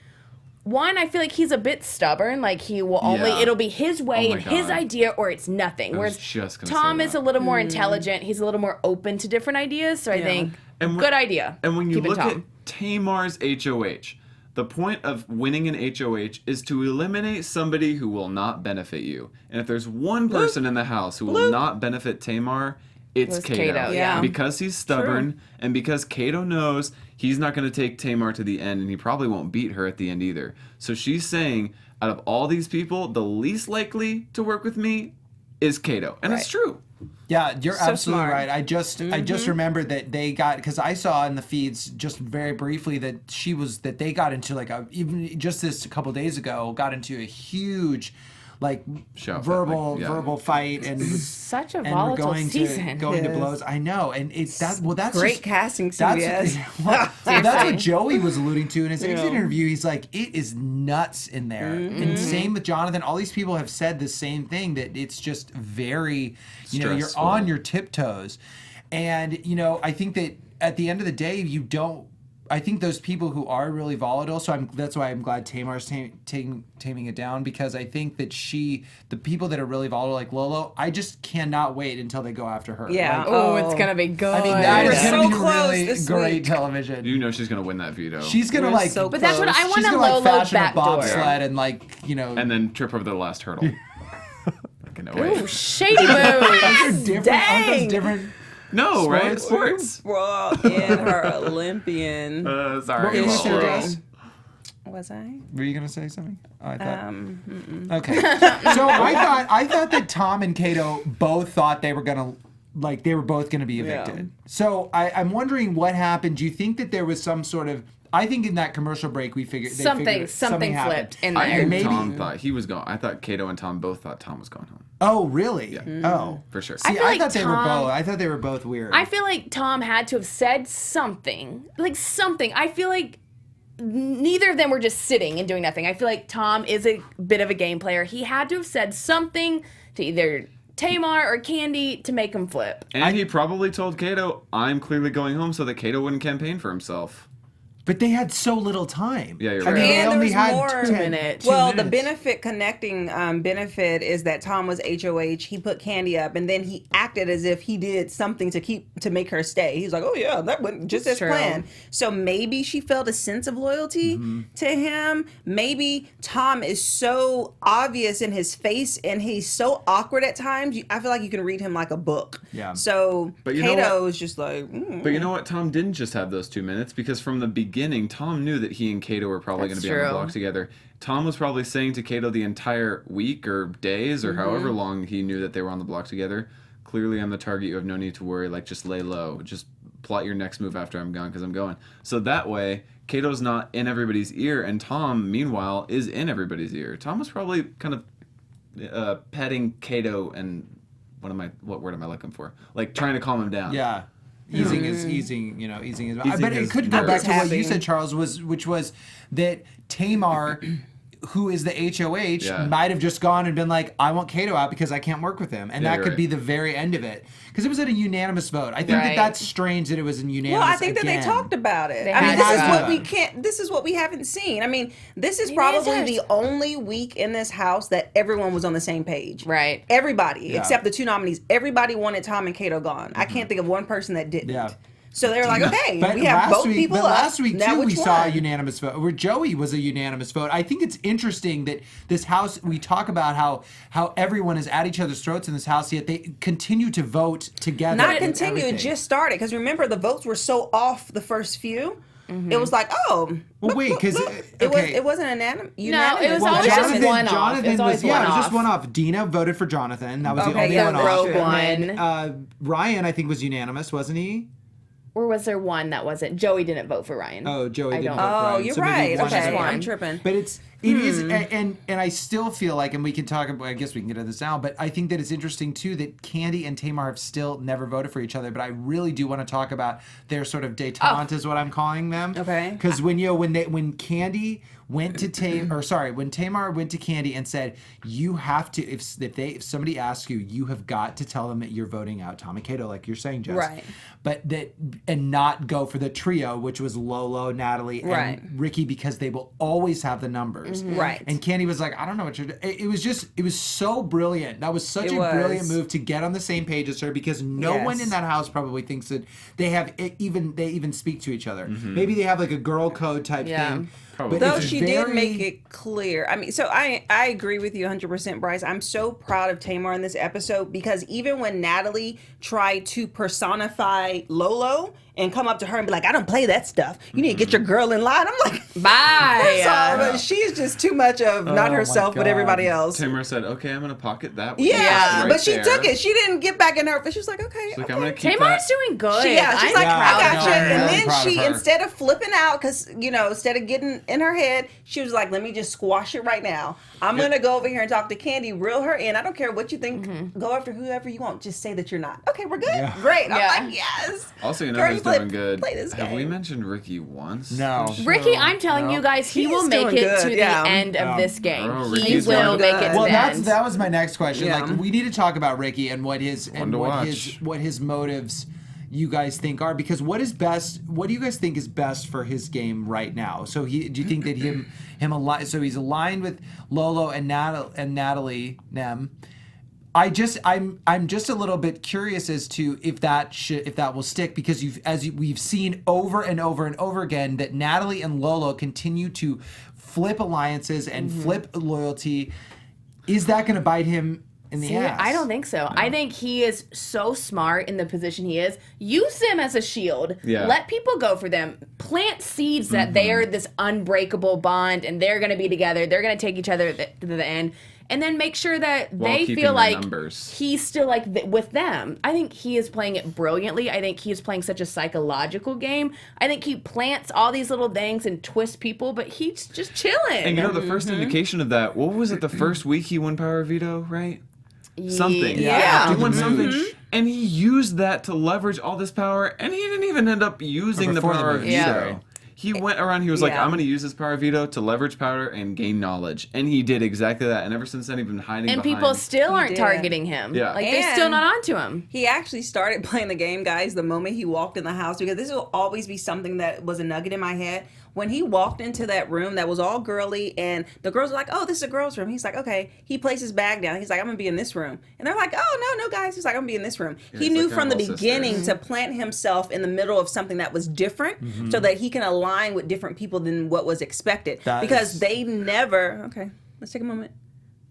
[SPEAKER 3] one, I feel like he's a bit stubborn. Like he will it'll be his way and his idea, or it's nothing. Whereas Tom is a little more intelligent. He's a little more open to different ideas. So I think good idea.
[SPEAKER 4] And when you look
[SPEAKER 3] Tom.
[SPEAKER 4] at Tamar's HOH, the point of winning an HOH is to eliminate somebody who will not benefit you. And if there's one person in the house who will not benefit Tamar, it's Kato.
[SPEAKER 5] Yeah.
[SPEAKER 4] Because he's stubborn and because Kato knows he's not going to take Tamar to the end, and he probably won't beat her at the end either. So she's saying, out of all these people, the least likely to work with me is Kato. And it's true.
[SPEAKER 1] Yeah, you're absolutely
[SPEAKER 5] smart.
[SPEAKER 1] right. I just remembered that they got, because I saw in the feeds just very briefly that they got into like even just this a couple days ago, got into a huge like verbal fight, and
[SPEAKER 3] Such a
[SPEAKER 1] and
[SPEAKER 3] volatile
[SPEAKER 1] going
[SPEAKER 3] season.
[SPEAKER 1] to blows. I know, and it's that's
[SPEAKER 5] Great
[SPEAKER 1] just,
[SPEAKER 5] casting,
[SPEAKER 1] That's,
[SPEAKER 5] CBS.
[SPEAKER 1] that's what Joey was alluding to in his exit interview. He's like, it is nuts in there. And same with Jonathan. All these people have said the same thing, that it's just very, you're
[SPEAKER 4] Stressful.
[SPEAKER 1] on your tiptoes. And, I think that at the end of the day, I think those people who are really volatile, that's why I'm glad Tamar's taming it down, because I think that the people that are really volatile, like Lolo, I just cannot wait until they go after her.
[SPEAKER 5] Yeah.
[SPEAKER 1] Like,
[SPEAKER 3] It's gonna be good.
[SPEAKER 1] I mean, that
[SPEAKER 5] We're
[SPEAKER 1] is going to
[SPEAKER 5] so
[SPEAKER 1] be
[SPEAKER 5] close
[SPEAKER 1] really
[SPEAKER 5] this
[SPEAKER 1] great
[SPEAKER 5] week.
[SPEAKER 1] television.
[SPEAKER 4] You know she's going to win that veto.
[SPEAKER 1] She's going to
[SPEAKER 5] We're so
[SPEAKER 3] But that's what I want
[SPEAKER 1] she's
[SPEAKER 3] a
[SPEAKER 1] gonna
[SPEAKER 3] Lolo
[SPEAKER 1] fashion a
[SPEAKER 3] backdoor.
[SPEAKER 1] bobsled and
[SPEAKER 4] and then trip over the last hurdle. No way.
[SPEAKER 3] Ooh, shady moves.
[SPEAKER 1] different. Aren't those different?
[SPEAKER 4] No, right?
[SPEAKER 1] Sports?
[SPEAKER 4] Sports.
[SPEAKER 5] Brought in her Olympian.
[SPEAKER 4] Sorry.
[SPEAKER 1] What were you gonna say,
[SPEAKER 4] Lolo.
[SPEAKER 1] Jess?
[SPEAKER 5] Was I?
[SPEAKER 1] Were you gonna say something? Oh, I thought. Okay. So I thought that Tom and Kato both thought they were both gonna be evicted.
[SPEAKER 5] Yeah.
[SPEAKER 1] So I'm wondering what happened. Do you think that there was some sort of? I think in that commercial break we figured
[SPEAKER 3] Something
[SPEAKER 1] happened.
[SPEAKER 3] flipped in
[SPEAKER 4] I
[SPEAKER 3] there.
[SPEAKER 4] think
[SPEAKER 1] Maybe-
[SPEAKER 4] Tom thought he was going. I thought Kato and Tom both thought Tom was going home.
[SPEAKER 1] Oh really? Oh,
[SPEAKER 4] For sure.
[SPEAKER 1] See,
[SPEAKER 3] feel
[SPEAKER 1] I
[SPEAKER 3] like
[SPEAKER 1] thought they were
[SPEAKER 3] Tom-
[SPEAKER 1] both. I thought they were both weird.
[SPEAKER 3] I feel like Tom had to have said something. Like something. I feel like neither of them were just sitting and doing nothing. I feel like Tom is a bit of a game player. He had to have said something to either Tamar or Candy to make him flip.
[SPEAKER 4] And he probably told Kato, I'm clearly going home, so that Kato wouldn't campaign for himself.
[SPEAKER 1] But they had so little time.
[SPEAKER 4] Yeah, you're
[SPEAKER 1] I mean,
[SPEAKER 4] right.
[SPEAKER 1] they
[SPEAKER 5] And there
[SPEAKER 1] only
[SPEAKER 5] was
[SPEAKER 1] had
[SPEAKER 5] more-
[SPEAKER 1] 2
[SPEAKER 3] minutes.
[SPEAKER 5] Well,
[SPEAKER 1] 2
[SPEAKER 5] the
[SPEAKER 1] minutes.
[SPEAKER 5] benefit connecting benefit is that Tom was HOH. He put Candy up, and then he acted as if he did something to make her stay. He's like, "Oh yeah, that went just as
[SPEAKER 3] True.
[SPEAKER 5] planned." So maybe she felt a sense of loyalty to him. Maybe Tom is so obvious in his face, and he's so awkward at times. I feel like you can read him like a book.
[SPEAKER 1] Yeah.
[SPEAKER 5] So
[SPEAKER 4] But you know
[SPEAKER 5] Kato
[SPEAKER 4] what?
[SPEAKER 5] is just like.
[SPEAKER 4] But you know what? Tom didn't just have those 2 minutes, because from the beginning beginning, Tom knew that he and Kato were probably going to
[SPEAKER 3] That's
[SPEAKER 4] be on the
[SPEAKER 3] true.
[SPEAKER 4] block together. Tom was probably saying to Kato the entire week or days or however long he knew that they were on the block together, clearly I'm the target. You have no need to worry. Like, just lay low. Just plot your next move after I'm gone because I'm going. So that way, Kato's not in everybody's ear, and Tom, meanwhile, is in everybody's ear. Tom was probably kind of petting Kato and what word am I looking for? Like, trying to calm him down.
[SPEAKER 1] Yeah. Easing his.
[SPEAKER 4] Easing
[SPEAKER 1] But it
[SPEAKER 4] his
[SPEAKER 1] could go back to what you
[SPEAKER 5] happy.
[SPEAKER 1] said, Charles, which was that Tamar, who is the HOH,
[SPEAKER 4] Yeah.
[SPEAKER 1] might have just gone and been like, I want Kato out because I can't work with him. And
[SPEAKER 4] Yeah,
[SPEAKER 1] that
[SPEAKER 4] you're
[SPEAKER 1] could
[SPEAKER 4] right.
[SPEAKER 1] be the very end of it. Because it was at a unanimous vote. I think that
[SPEAKER 3] Right.
[SPEAKER 1] that's strange that it was a unanimous
[SPEAKER 5] Well, I think that they
[SPEAKER 1] again.
[SPEAKER 5] talked about it.
[SPEAKER 3] They
[SPEAKER 5] I mean,
[SPEAKER 3] had
[SPEAKER 5] this
[SPEAKER 3] to
[SPEAKER 5] is what
[SPEAKER 1] have.
[SPEAKER 5] we can't. This is what we haven't seen. I mean, this is
[SPEAKER 3] Maybe
[SPEAKER 5] probably
[SPEAKER 3] it's
[SPEAKER 5] the only week in this house that everyone was on the same page.
[SPEAKER 3] Right.
[SPEAKER 5] Everybody,
[SPEAKER 1] Yeah.
[SPEAKER 5] except the two nominees. Everybody wanted Tom and Kato gone. I can't think of one person that didn't.
[SPEAKER 1] Yeah.
[SPEAKER 5] So they were like, okay,
[SPEAKER 1] But
[SPEAKER 5] we have both people up.
[SPEAKER 1] last week
[SPEAKER 5] Now
[SPEAKER 1] too, we
[SPEAKER 5] which
[SPEAKER 1] saw a
[SPEAKER 5] one?
[SPEAKER 1] unanimous vote. Where Joey was a unanimous vote. I think it's interesting that this house. We talk about how everyone is at each other's throats in this house, yet they continue to vote together.
[SPEAKER 5] Not
[SPEAKER 1] in
[SPEAKER 5] continue. It
[SPEAKER 1] everything.
[SPEAKER 5] just started because remember the votes were so off the first few. It was like, oh,
[SPEAKER 1] Well, wait, because
[SPEAKER 5] it wasn't unanimous.
[SPEAKER 3] No, it was
[SPEAKER 1] Well,
[SPEAKER 3] always just
[SPEAKER 1] Jonathan,
[SPEAKER 3] one off.
[SPEAKER 1] Jonathan
[SPEAKER 3] It was always
[SPEAKER 1] it was
[SPEAKER 3] one
[SPEAKER 1] just
[SPEAKER 3] off.
[SPEAKER 1] one off. Dina voted for Jonathan. That was the
[SPEAKER 5] Okay,
[SPEAKER 1] only
[SPEAKER 5] the
[SPEAKER 1] one off.
[SPEAKER 3] rogue
[SPEAKER 1] And then,
[SPEAKER 3] one.
[SPEAKER 1] Ryan, I think, was unanimous, wasn't he?
[SPEAKER 3] Or was there one that wasn't? Joey didn't vote for Ryan.
[SPEAKER 1] Oh, Joey
[SPEAKER 3] I
[SPEAKER 1] didn't
[SPEAKER 3] don't-
[SPEAKER 1] vote for
[SPEAKER 5] Oh,
[SPEAKER 1] Ryan.
[SPEAKER 5] you're
[SPEAKER 1] So maybe
[SPEAKER 5] right.
[SPEAKER 1] one
[SPEAKER 5] Okay,
[SPEAKER 1] is
[SPEAKER 3] one.
[SPEAKER 5] I'm tripping.
[SPEAKER 1] But it is, and I still feel like, and we can talk about, I guess we can get into this now, but I think that it's interesting too that Candy and Tamar have still never voted for each other. But I really do want to talk about their sort of détente, is what I'm calling them.
[SPEAKER 5] Okay.
[SPEAKER 1] Because when Candy went to when Tamar went to Candy and said, you have to, if somebody asks you, you have got to tell them that you're voting out Tom and Kato, like you're saying, Jess.
[SPEAKER 5] Right.
[SPEAKER 1] But and not go for the trio, which was Lolo, Natalie,
[SPEAKER 5] Right.
[SPEAKER 1] and Ricky, because they will always have the numbers.
[SPEAKER 5] Right.
[SPEAKER 1] And Candy was like, I don't know what you're doing. It was so brilliant. That was such
[SPEAKER 5] It
[SPEAKER 1] a
[SPEAKER 5] was.
[SPEAKER 1] brilliant move to get on the same page as her, because no
[SPEAKER 5] Yes.
[SPEAKER 1] one in that house probably thinks that they even speak to each other.
[SPEAKER 4] Mm-hmm.
[SPEAKER 1] Maybe they have like a girl code type
[SPEAKER 3] Yeah.
[SPEAKER 1] thing.
[SPEAKER 4] Probably.
[SPEAKER 1] But
[SPEAKER 5] Though
[SPEAKER 1] it's
[SPEAKER 5] she did
[SPEAKER 1] very-
[SPEAKER 5] make it clear. I mean, so I agree with you 100%, Bryce. I'm so proud of Tamar in this episode because even when Natalie tried to personify Lolo and come up to her and be like, I don't play that stuff. You need to get your girl in line. I'm like,
[SPEAKER 3] Bye.
[SPEAKER 5] sorry, she's just too much of not
[SPEAKER 1] Oh my
[SPEAKER 5] herself, but
[SPEAKER 1] God.
[SPEAKER 5] everybody else.
[SPEAKER 4] Tamar said, okay, I'm going to pocket that.
[SPEAKER 5] Yeah,
[SPEAKER 4] right
[SPEAKER 5] but she
[SPEAKER 4] there.
[SPEAKER 5] took it. She didn't get back in her. But she was like, okay.
[SPEAKER 4] She's like,
[SPEAKER 5] okay.
[SPEAKER 4] I'm going to keep
[SPEAKER 3] Tamar's
[SPEAKER 4] that.
[SPEAKER 3] doing good.
[SPEAKER 5] She's
[SPEAKER 3] I'm
[SPEAKER 5] like,
[SPEAKER 1] Yeah,
[SPEAKER 5] I
[SPEAKER 3] proud
[SPEAKER 5] got
[SPEAKER 3] of
[SPEAKER 5] you.
[SPEAKER 3] her.
[SPEAKER 5] And
[SPEAKER 1] really
[SPEAKER 5] then
[SPEAKER 1] proud of
[SPEAKER 5] she,
[SPEAKER 1] her.
[SPEAKER 5] instead of flipping out, because, instead of getting in her head, she was like, let me just squash it right now. I'm going to go over here and talk to Candy, reel her in. I don't care what you think. Go after whoever you want. Just say that you're not. Okay, we're good.
[SPEAKER 1] Yeah.
[SPEAKER 5] Great.
[SPEAKER 3] Yeah.
[SPEAKER 5] I'm like, yes.
[SPEAKER 4] Also, you know
[SPEAKER 5] Girl,
[SPEAKER 4] who's
[SPEAKER 5] play-
[SPEAKER 4] doing good?
[SPEAKER 5] play this
[SPEAKER 4] Have we
[SPEAKER 5] game.
[SPEAKER 4] mentioned Ricky once?
[SPEAKER 1] No.
[SPEAKER 3] Ricky, I'm telling you guys, he
[SPEAKER 5] He's
[SPEAKER 3] will make
[SPEAKER 5] doing
[SPEAKER 3] it
[SPEAKER 5] good,
[SPEAKER 3] to
[SPEAKER 5] yeah.
[SPEAKER 3] the end of this game.
[SPEAKER 4] Oh,
[SPEAKER 3] He
[SPEAKER 4] Ricky's
[SPEAKER 3] will
[SPEAKER 5] doing
[SPEAKER 3] make it
[SPEAKER 5] good.
[SPEAKER 3] to
[SPEAKER 1] Well,
[SPEAKER 3] the end.
[SPEAKER 1] that was my next question.
[SPEAKER 5] Yeah.
[SPEAKER 1] Like, we need to talk about Ricky and what his
[SPEAKER 4] One to watch.
[SPEAKER 1] what his motives you guys think are, because what do you guys think is best for his game right now? So do you think that so he's aligned with Lolo and Natalie Nem. I'm just a little bit curious as to if that will stick, because we've seen over and over and over again that Natalie and Lolo continue to flip alliances and flip loyalty. Is that going to bite him in the ass?
[SPEAKER 3] I don't think so. I think he is so smart in the position he is. Use them as a shield.
[SPEAKER 4] Yeah.
[SPEAKER 3] Let people go for them. Plant seeds that they are this unbreakable bond and they're going to be together. They're going to take each other to the end. And then make sure that
[SPEAKER 4] While
[SPEAKER 3] they
[SPEAKER 4] keeping
[SPEAKER 3] feel
[SPEAKER 4] their
[SPEAKER 3] like
[SPEAKER 4] numbers.
[SPEAKER 3] he's still like with them. I think he is playing it brilliantly. I think he is playing such a psychological game. I think he plants all these little things and twists people, but he's just chilling.
[SPEAKER 4] And you know, the first indication of that, what was it, the first week he won Power Veto, right? Something.
[SPEAKER 3] Yeah.
[SPEAKER 4] He won something. And he used that to leverage all this power, and he didn't even end up using the
[SPEAKER 1] before the
[SPEAKER 4] power of
[SPEAKER 1] movie,
[SPEAKER 4] veto.
[SPEAKER 1] sorry.
[SPEAKER 4] He went around, he was like,
[SPEAKER 5] Yeah.
[SPEAKER 4] I'm going to use this power of veto to leverage power and gain knowledge. And he did exactly that. And ever since then, he's been hiding
[SPEAKER 3] And
[SPEAKER 4] behind.
[SPEAKER 3] people still aren't
[SPEAKER 5] did.
[SPEAKER 3] targeting him.
[SPEAKER 4] Yeah.
[SPEAKER 3] Like, they're still
[SPEAKER 5] And-
[SPEAKER 3] not onto him.
[SPEAKER 5] He actually started playing the game, guys, the moment he walked in the house, because this will always be something that was a nugget in my head. When he walked into that room that was all girly, and the girls were like, oh, this is a girl's room. He's like, okay. He placed his bag down. He's like, I'm going to be in this room. And they're like, oh, no, guys. He's like, I'm going to be in this room.
[SPEAKER 4] Yeah,
[SPEAKER 5] He
[SPEAKER 4] he's
[SPEAKER 5] knew
[SPEAKER 4] like,
[SPEAKER 5] from the
[SPEAKER 4] "I'm all
[SPEAKER 5] beginning
[SPEAKER 4] sisters."
[SPEAKER 5] to plant himself in the middle of something that was different so that he can align with different people than what was expected.
[SPEAKER 1] That
[SPEAKER 5] because
[SPEAKER 1] is-
[SPEAKER 5] they never, okay, let's take a moment.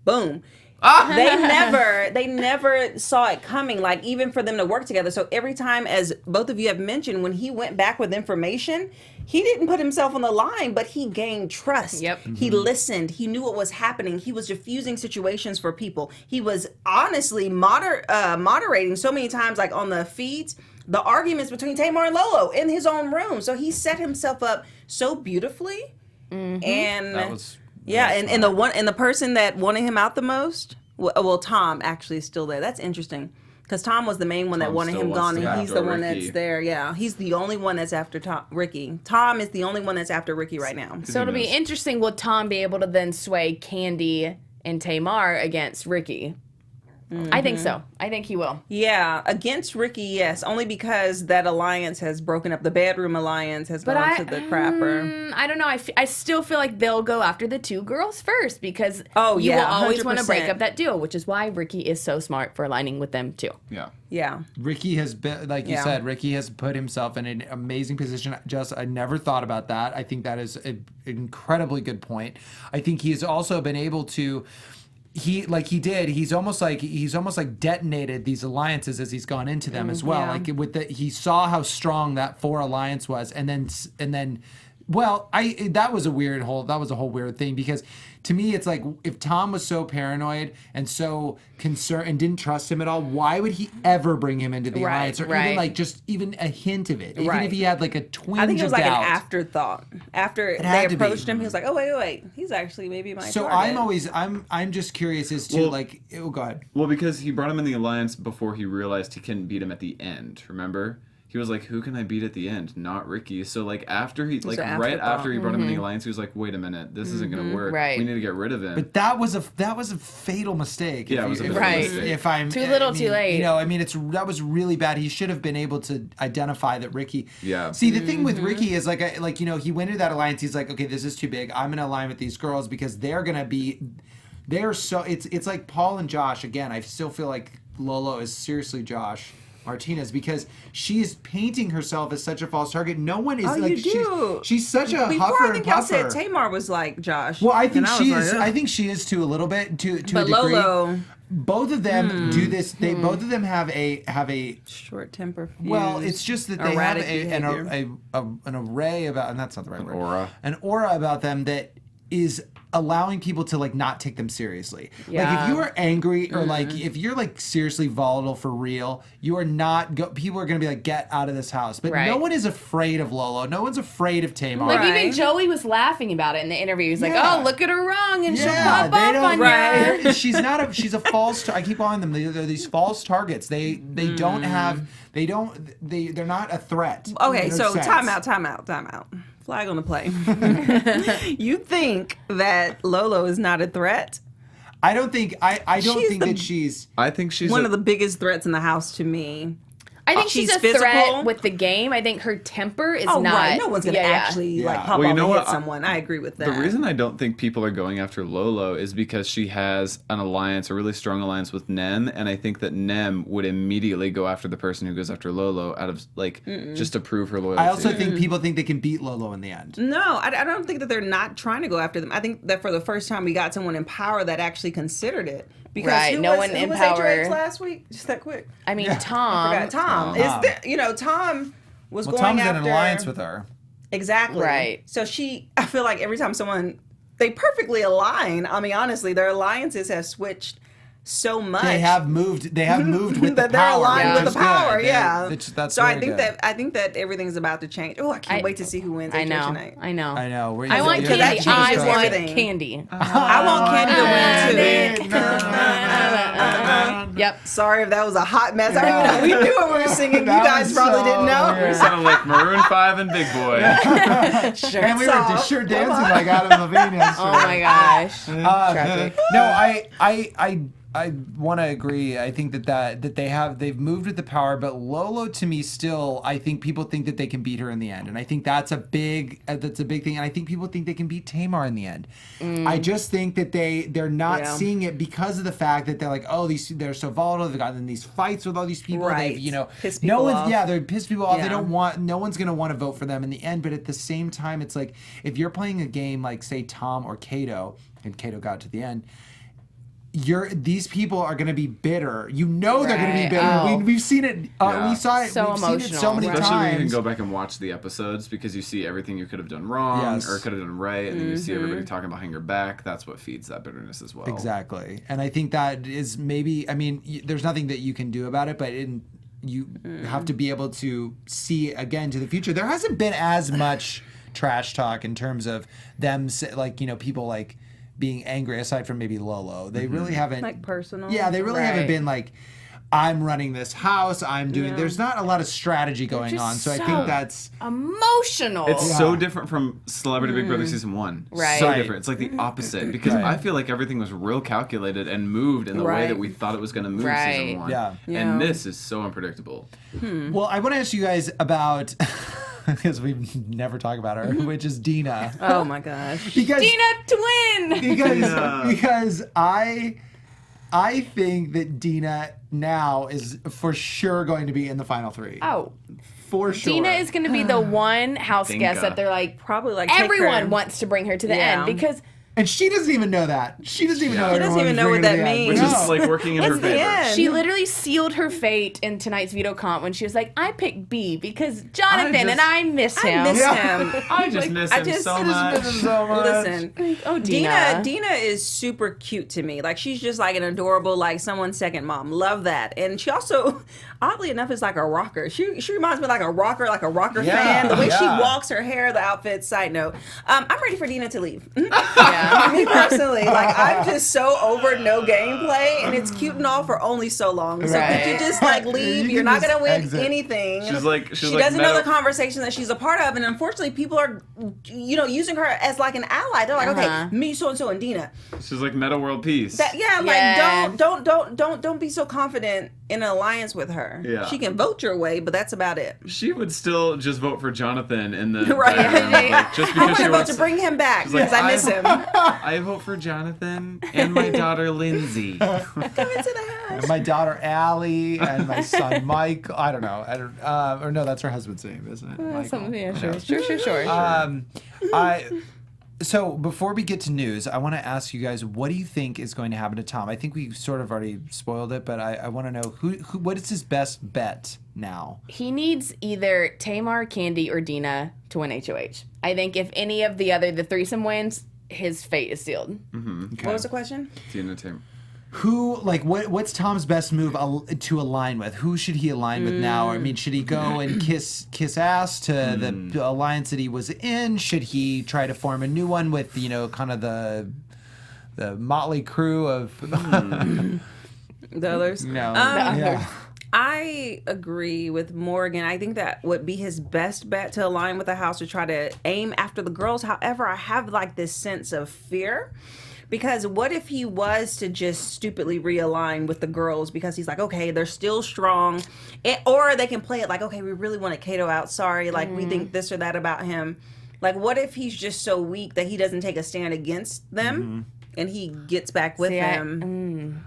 [SPEAKER 5] Boom. They never saw it coming, like even for them to work together. So every time, as both of you have mentioned, when he went back with information, he didn't put himself on the line, but he gained trust.
[SPEAKER 3] Yep.
[SPEAKER 5] He listened. He knew what was happening. He was diffusing situations for people. He was honestly moderating so many times, like on the feeds, the arguments between Tamar and Lolo in his own room. So he set himself up so beautifully. And
[SPEAKER 4] That was
[SPEAKER 5] and the person that wanted him out the most, well, Tom actually is still there. That's interesting. Because Tom was the main one that
[SPEAKER 4] Tom
[SPEAKER 5] wanted
[SPEAKER 4] still
[SPEAKER 5] him
[SPEAKER 4] wants
[SPEAKER 5] gone,
[SPEAKER 4] to
[SPEAKER 5] and
[SPEAKER 4] go
[SPEAKER 5] he's
[SPEAKER 4] after
[SPEAKER 5] the one
[SPEAKER 4] Ricky.
[SPEAKER 5] that's there. Yeah, he's the only one that's after Ricky. Tom is the only one that's after Ricky right now.
[SPEAKER 3] So it'll be
[SPEAKER 4] knows?
[SPEAKER 3] interesting. Will Tom be able to then sway Candy and Tamar against Ricky? I think so. I think he will.
[SPEAKER 5] Yeah, against Ricky, yes, only because that alliance has broken up. The bedroom alliance has gone to the crapper.
[SPEAKER 3] I don't know. I still feel like they'll go after the two girls first because
[SPEAKER 5] Oh,
[SPEAKER 3] you
[SPEAKER 5] yeah,
[SPEAKER 3] will always want to
[SPEAKER 5] 100%.
[SPEAKER 3] break up that duo, which is why Ricky is so smart for aligning with them too.
[SPEAKER 4] Yeah.
[SPEAKER 5] Yeah.
[SPEAKER 1] Ricky has been, like you
[SPEAKER 5] Yeah.
[SPEAKER 1] said, Ricky has put himself in an amazing position. I never thought about that. I think that is an incredibly good point. I think he's also been able to. He's almost like detonated these alliances as he's gone into them as well.
[SPEAKER 5] Yeah.
[SPEAKER 1] Like he saw how strong that 4 alliance was, and then that was a whole weird thing, because to me it's like, if Tom was so paranoid and so concerned and didn't trust him at all, why would he ever bring him into the
[SPEAKER 3] Right,
[SPEAKER 1] alliance, or
[SPEAKER 3] right.
[SPEAKER 1] even like just even a hint of it, even
[SPEAKER 5] Right.
[SPEAKER 1] if he had like a twinge
[SPEAKER 5] I think it was
[SPEAKER 1] of
[SPEAKER 5] like
[SPEAKER 1] doubt.
[SPEAKER 5] an afterthought. After
[SPEAKER 1] had
[SPEAKER 5] they
[SPEAKER 1] to be.
[SPEAKER 5] approached him, he was like, "Oh wait, he's actually maybe my
[SPEAKER 1] So
[SPEAKER 5] target."
[SPEAKER 1] I'm just curious as to go ahead.
[SPEAKER 4] Well, because he brought him in the alliance before he realized he couldn't beat him at the end. Remember? He was like, "Who can I beat at the end? Not Ricky." So like after he, like
[SPEAKER 5] an
[SPEAKER 4] right
[SPEAKER 5] afterthought.
[SPEAKER 4] after he brought him in the alliance, he was like, "Wait a minute, this isn't gonna work.
[SPEAKER 3] Right.
[SPEAKER 4] We need to get rid of him."
[SPEAKER 1] But that was a fatal mistake.
[SPEAKER 4] Yeah, it was a bit of a
[SPEAKER 3] Right.
[SPEAKER 4] mistake.
[SPEAKER 1] If I'm
[SPEAKER 3] Too little, too late.
[SPEAKER 1] You know, I mean, that was really bad. He should have been able to identify that Ricky.
[SPEAKER 4] Yeah.
[SPEAKER 1] See, the thing with Ricky is like he went into that alliance. He's like, okay, this is too big. I'm gonna align with these girls because they're so. It's like Paul and Josh again. I still feel like Lolo is seriously Josh Martinez, because she's painting herself as such a false target. No one is like
[SPEAKER 5] you do.
[SPEAKER 1] She's such a
[SPEAKER 5] Before
[SPEAKER 1] huffer
[SPEAKER 5] I think
[SPEAKER 1] and
[SPEAKER 5] y'all said
[SPEAKER 1] puffer.
[SPEAKER 5] Tamar was like Josh.
[SPEAKER 1] Well, I think
[SPEAKER 5] And
[SPEAKER 1] she
[SPEAKER 5] was
[SPEAKER 1] is.
[SPEAKER 5] like,
[SPEAKER 1] I
[SPEAKER 5] "Ugh."
[SPEAKER 1] think she is too, a little bit to
[SPEAKER 5] But
[SPEAKER 1] a degree.
[SPEAKER 5] Lolo,
[SPEAKER 1] Both of them do this. They both of them have a.
[SPEAKER 5] short temper.
[SPEAKER 1] Well,
[SPEAKER 5] fuse,
[SPEAKER 1] it's just that they have
[SPEAKER 5] erratic behavior.
[SPEAKER 1] an array about, and that's not the right word.
[SPEAKER 4] aura.
[SPEAKER 1] An aura about them that is allowing people to like not take them seriously. Like if
[SPEAKER 3] Yeah.
[SPEAKER 1] you are angry or like if you're like seriously volatile for real, you are not. People are gonna be like, get out of this house. But
[SPEAKER 3] Right.
[SPEAKER 1] no one is afraid of Lolo. No one's afraid of Tamar.
[SPEAKER 3] Like even
[SPEAKER 5] Right.
[SPEAKER 3] Joey was laughing about it in the interview. He's like,
[SPEAKER 1] Yeah.
[SPEAKER 3] "Oh, look at her wrong, and she'll
[SPEAKER 1] Yeah,
[SPEAKER 3] pop
[SPEAKER 1] they
[SPEAKER 3] off
[SPEAKER 1] don't.
[SPEAKER 3] on
[SPEAKER 5] Right.
[SPEAKER 3] you."
[SPEAKER 1] She's a false. I keep calling them. They're these false targets. They don't have. They're not a threat.
[SPEAKER 5] Okay,
[SPEAKER 1] in no
[SPEAKER 5] so
[SPEAKER 1] sense.
[SPEAKER 5] time out. Flag on the play. You think that Lolo is not a threat?
[SPEAKER 1] I don't think. I don't
[SPEAKER 5] She's
[SPEAKER 1] think
[SPEAKER 5] the-
[SPEAKER 1] that she's.
[SPEAKER 4] I think she's
[SPEAKER 5] One of the biggest threats in the house to me.
[SPEAKER 3] I think she's a
[SPEAKER 5] physical.
[SPEAKER 3] threat with the game. I think her temper is
[SPEAKER 5] Oh,
[SPEAKER 3] not.
[SPEAKER 5] right. No one's going to actually like
[SPEAKER 1] Yeah.
[SPEAKER 5] pop
[SPEAKER 4] Well, you
[SPEAKER 5] off
[SPEAKER 4] know
[SPEAKER 5] and hit
[SPEAKER 4] what?
[SPEAKER 5] someone. I agree with that.
[SPEAKER 4] The reason I don't think people are going after Lolo is because she has an alliance, a really strong alliance with Nem, and I think that Nem would immediately go after the person who goes after Lolo out of like just to prove her loyalty.
[SPEAKER 1] I also think people think they can beat Lolo in the end.
[SPEAKER 5] No, I don't think that they're not trying to go after them. I think that for the first time we got someone in power that actually considered it. Because
[SPEAKER 3] Right,
[SPEAKER 5] who
[SPEAKER 3] no
[SPEAKER 5] was,
[SPEAKER 3] one
[SPEAKER 5] who
[SPEAKER 3] in
[SPEAKER 5] was
[SPEAKER 3] power.
[SPEAKER 5] HOH last week? Just that quick.
[SPEAKER 3] I mean,
[SPEAKER 1] Yeah.
[SPEAKER 3] Tom.
[SPEAKER 5] I forgot. Tom. Tom was
[SPEAKER 1] Well,
[SPEAKER 5] going
[SPEAKER 1] Tom's
[SPEAKER 5] after.
[SPEAKER 1] in an alliance with her.
[SPEAKER 5] Exactly.
[SPEAKER 3] Right.
[SPEAKER 5] So I feel like every time they perfectly align. I mean, honestly, their alliances have switched so much.
[SPEAKER 1] They have moved with the
[SPEAKER 5] that they're
[SPEAKER 1] power.
[SPEAKER 5] aligned
[SPEAKER 3] Yeah.
[SPEAKER 5] with
[SPEAKER 1] which
[SPEAKER 5] the
[SPEAKER 1] is
[SPEAKER 5] power.
[SPEAKER 1] good.
[SPEAKER 5] Yeah.
[SPEAKER 1] That's
[SPEAKER 5] so I
[SPEAKER 1] very
[SPEAKER 5] think
[SPEAKER 1] good.
[SPEAKER 5] that everything's about to change. Oh, I can't wait to see who wins.
[SPEAKER 3] I
[SPEAKER 5] HOH
[SPEAKER 3] know.
[SPEAKER 5] tonight.
[SPEAKER 3] I know.
[SPEAKER 1] I know.
[SPEAKER 3] I want
[SPEAKER 1] you're-
[SPEAKER 3] Candy.
[SPEAKER 5] that
[SPEAKER 3] I
[SPEAKER 5] changes
[SPEAKER 3] want
[SPEAKER 5] everything.
[SPEAKER 3] Candy.
[SPEAKER 5] I want Candy to win too.
[SPEAKER 3] Yep.
[SPEAKER 5] Sorry if that was a hot mess. I don't even know. We knew what we were singing. You
[SPEAKER 1] That
[SPEAKER 5] guys
[SPEAKER 1] was
[SPEAKER 5] probably
[SPEAKER 1] so
[SPEAKER 5] didn't know.
[SPEAKER 1] weird.
[SPEAKER 4] You sound like Maroon 5 and Big Boy.
[SPEAKER 1] And we were
[SPEAKER 5] off.
[SPEAKER 1] sure dancing like Adam Levine yesterday.
[SPEAKER 3] Oh my gosh. Tragic.
[SPEAKER 1] No, I want to agree. I think that they've moved with the power, but Lolo to me still, I think people think that they can beat her in the end, and I think that's a big thing. And I think people think they can beat Tamar in the end. I just think that they're not
[SPEAKER 5] Yeah.
[SPEAKER 1] seeing it because of the fact that they're like, oh, they're so volatile. They've gotten in these fights with all these people.
[SPEAKER 5] Right.
[SPEAKER 1] They've
[SPEAKER 5] Pissed
[SPEAKER 1] no
[SPEAKER 5] people
[SPEAKER 1] one's
[SPEAKER 5] off.
[SPEAKER 1] they're pissed people off. They
[SPEAKER 5] Yeah.
[SPEAKER 1] don't want. No one's gonna want to vote for them in the end. But at the same time, it's like if you're playing a game like say Tom or Kato, and Kato got to the end. these people are going to be bitter. You know they're going to be bitter.
[SPEAKER 3] Oh.
[SPEAKER 1] We've seen it.
[SPEAKER 4] Yeah.
[SPEAKER 1] We saw it.
[SPEAKER 3] So
[SPEAKER 1] We've seen it so
[SPEAKER 3] emotional.
[SPEAKER 1] many
[SPEAKER 4] Especially when you can
[SPEAKER 1] times.
[SPEAKER 4] go back and watch the episodes because you see everything you could have done wrong
[SPEAKER 1] Yes.
[SPEAKER 4] or could have done right, and then you see everybody talking behind your back. That's what feeds that bitterness as well.
[SPEAKER 1] Exactly. And I think that is maybe, I mean, there's nothing that you can do about it, but you have to be able to see again to the future. There hasn't been as much trash talk in terms of them, like, people like being angry aside from maybe Lolo. They really haven't.
[SPEAKER 5] Like personal.
[SPEAKER 1] Yeah, they really haven't been like, I'm running this house. I'm doing.
[SPEAKER 5] Yeah.
[SPEAKER 1] There's not a lot of strategy going on. So I think that's
[SPEAKER 3] emotional.
[SPEAKER 4] It's so different from Celebrity Big Brother season 1.
[SPEAKER 3] Right.
[SPEAKER 4] So
[SPEAKER 1] Right.
[SPEAKER 4] different. It's like the opposite because
[SPEAKER 1] Right.
[SPEAKER 4] I feel like everything was real calculated and moved in the way
[SPEAKER 5] Right.
[SPEAKER 4] that we thought it was going to move
[SPEAKER 3] Right.
[SPEAKER 4] season 1.
[SPEAKER 1] Yeah.
[SPEAKER 4] And
[SPEAKER 5] Yeah.
[SPEAKER 4] this is so unpredictable.
[SPEAKER 1] Well, I want to ask you guys about because we never talk about her, which is Dina.
[SPEAKER 5] Oh my gosh.
[SPEAKER 1] Because
[SPEAKER 3] Dina to win.
[SPEAKER 1] because I think that Dina now is for sure going to be in the final 3.
[SPEAKER 3] Oh,
[SPEAKER 1] For sure.
[SPEAKER 3] Dina is going to be the one house
[SPEAKER 4] Dinka.
[SPEAKER 3] guest that they're like,
[SPEAKER 5] Probably like take
[SPEAKER 3] everyone
[SPEAKER 5] her-
[SPEAKER 3] wants to bring her to the
[SPEAKER 5] Yeah.
[SPEAKER 3] end because
[SPEAKER 1] And she doesn't even know that. She doesn't even know.
[SPEAKER 5] She doesn't
[SPEAKER 1] everyone
[SPEAKER 5] even
[SPEAKER 1] is
[SPEAKER 5] know what
[SPEAKER 1] bringing her
[SPEAKER 5] that
[SPEAKER 1] to the end.
[SPEAKER 5] means.
[SPEAKER 4] Which
[SPEAKER 1] No.
[SPEAKER 4] is like working in her
[SPEAKER 5] It's the
[SPEAKER 4] favor.
[SPEAKER 5] end.
[SPEAKER 3] she literally sealed her fate in tonight's veto comp when she was like, I picked B because Jonathan and I miss him.
[SPEAKER 5] I miss
[SPEAKER 1] Yeah.
[SPEAKER 5] him.
[SPEAKER 4] I just miss him so much.
[SPEAKER 1] so much.
[SPEAKER 5] Listen,
[SPEAKER 3] Oh, Dina.
[SPEAKER 5] Dina is super cute to me. Like she's just like an adorable, like someone's second mom. Love that. And she also, oddly enough, is like a rocker. She reminds me like a rocker
[SPEAKER 1] Yeah,
[SPEAKER 5] fan. The way she
[SPEAKER 1] yeah.
[SPEAKER 5] walks, her hair, the outfit. Side note, I'm ready for Dina to leave.
[SPEAKER 3] Yeah.
[SPEAKER 5] Me personally, like I'm just so over no gameplay, and it's cute and all for only so long. So
[SPEAKER 3] Right.
[SPEAKER 5] could you just like leave?
[SPEAKER 1] You
[SPEAKER 5] You're
[SPEAKER 1] can
[SPEAKER 5] not
[SPEAKER 1] just
[SPEAKER 5] gonna win
[SPEAKER 1] exit.
[SPEAKER 5] anything.
[SPEAKER 4] She
[SPEAKER 5] She doesn't know the conversation that she's a part of, and unfortunately, people are, using her as like an ally. They're like,
[SPEAKER 3] Uh-huh.
[SPEAKER 5] okay, me, so and so, and Dina.
[SPEAKER 4] She's like meta world peace.
[SPEAKER 5] Yeah,
[SPEAKER 3] Yeah.
[SPEAKER 5] like don't be so confident in an alliance with her.
[SPEAKER 4] Yeah.
[SPEAKER 5] She can vote your way, but that's about it.
[SPEAKER 4] She would still just vote for Jonathan in the
[SPEAKER 5] Right.
[SPEAKER 4] bedroom, like, just
[SPEAKER 5] I
[SPEAKER 4] because
[SPEAKER 5] want
[SPEAKER 4] she
[SPEAKER 5] to vote
[SPEAKER 4] wants
[SPEAKER 5] to bring him back
[SPEAKER 4] She's like,
[SPEAKER 5] because I miss him.
[SPEAKER 4] I vote for Jonathan and my daughter Lindsay.
[SPEAKER 5] Come into the house.
[SPEAKER 1] My daughter Allie and my son Mike. I don't know. Or no, that's her husband's name, isn't it? Michael.
[SPEAKER 3] Something, yeah, sure.
[SPEAKER 1] So before we get to news, I want to ask you guys, what do you think is going to happen to Tom? I think we sort of already spoiled it, but I want to know who what is his best bet now?
[SPEAKER 3] He needs either Tamar, Candy, or Dina to win HOH. I think if any of the threesome wins, his fate is sealed.
[SPEAKER 5] What was the question?
[SPEAKER 4] Tina Tim.
[SPEAKER 1] Who, like, what's Tom's best move to align with? Who should he align with now? I mean, should he go and kiss ass to the alliance that he was in? Should he try to form a new one with, kind of the motley crew of,
[SPEAKER 5] The others?
[SPEAKER 1] no,
[SPEAKER 3] others.
[SPEAKER 1] yeah.
[SPEAKER 5] I agree with Morgan. I think that would be his best bet to align with the house to try to aim after the girls. However, I have like this sense of fear. Because what if he was to just stupidly realign with the girls because he's like, okay, they're still strong. Or they can play it like, okay, we really wanted Kato out. Sorry. Like, we think this or that about him. Like, what if he's just so weak that he doesn't take a stand against them and he gets back with them?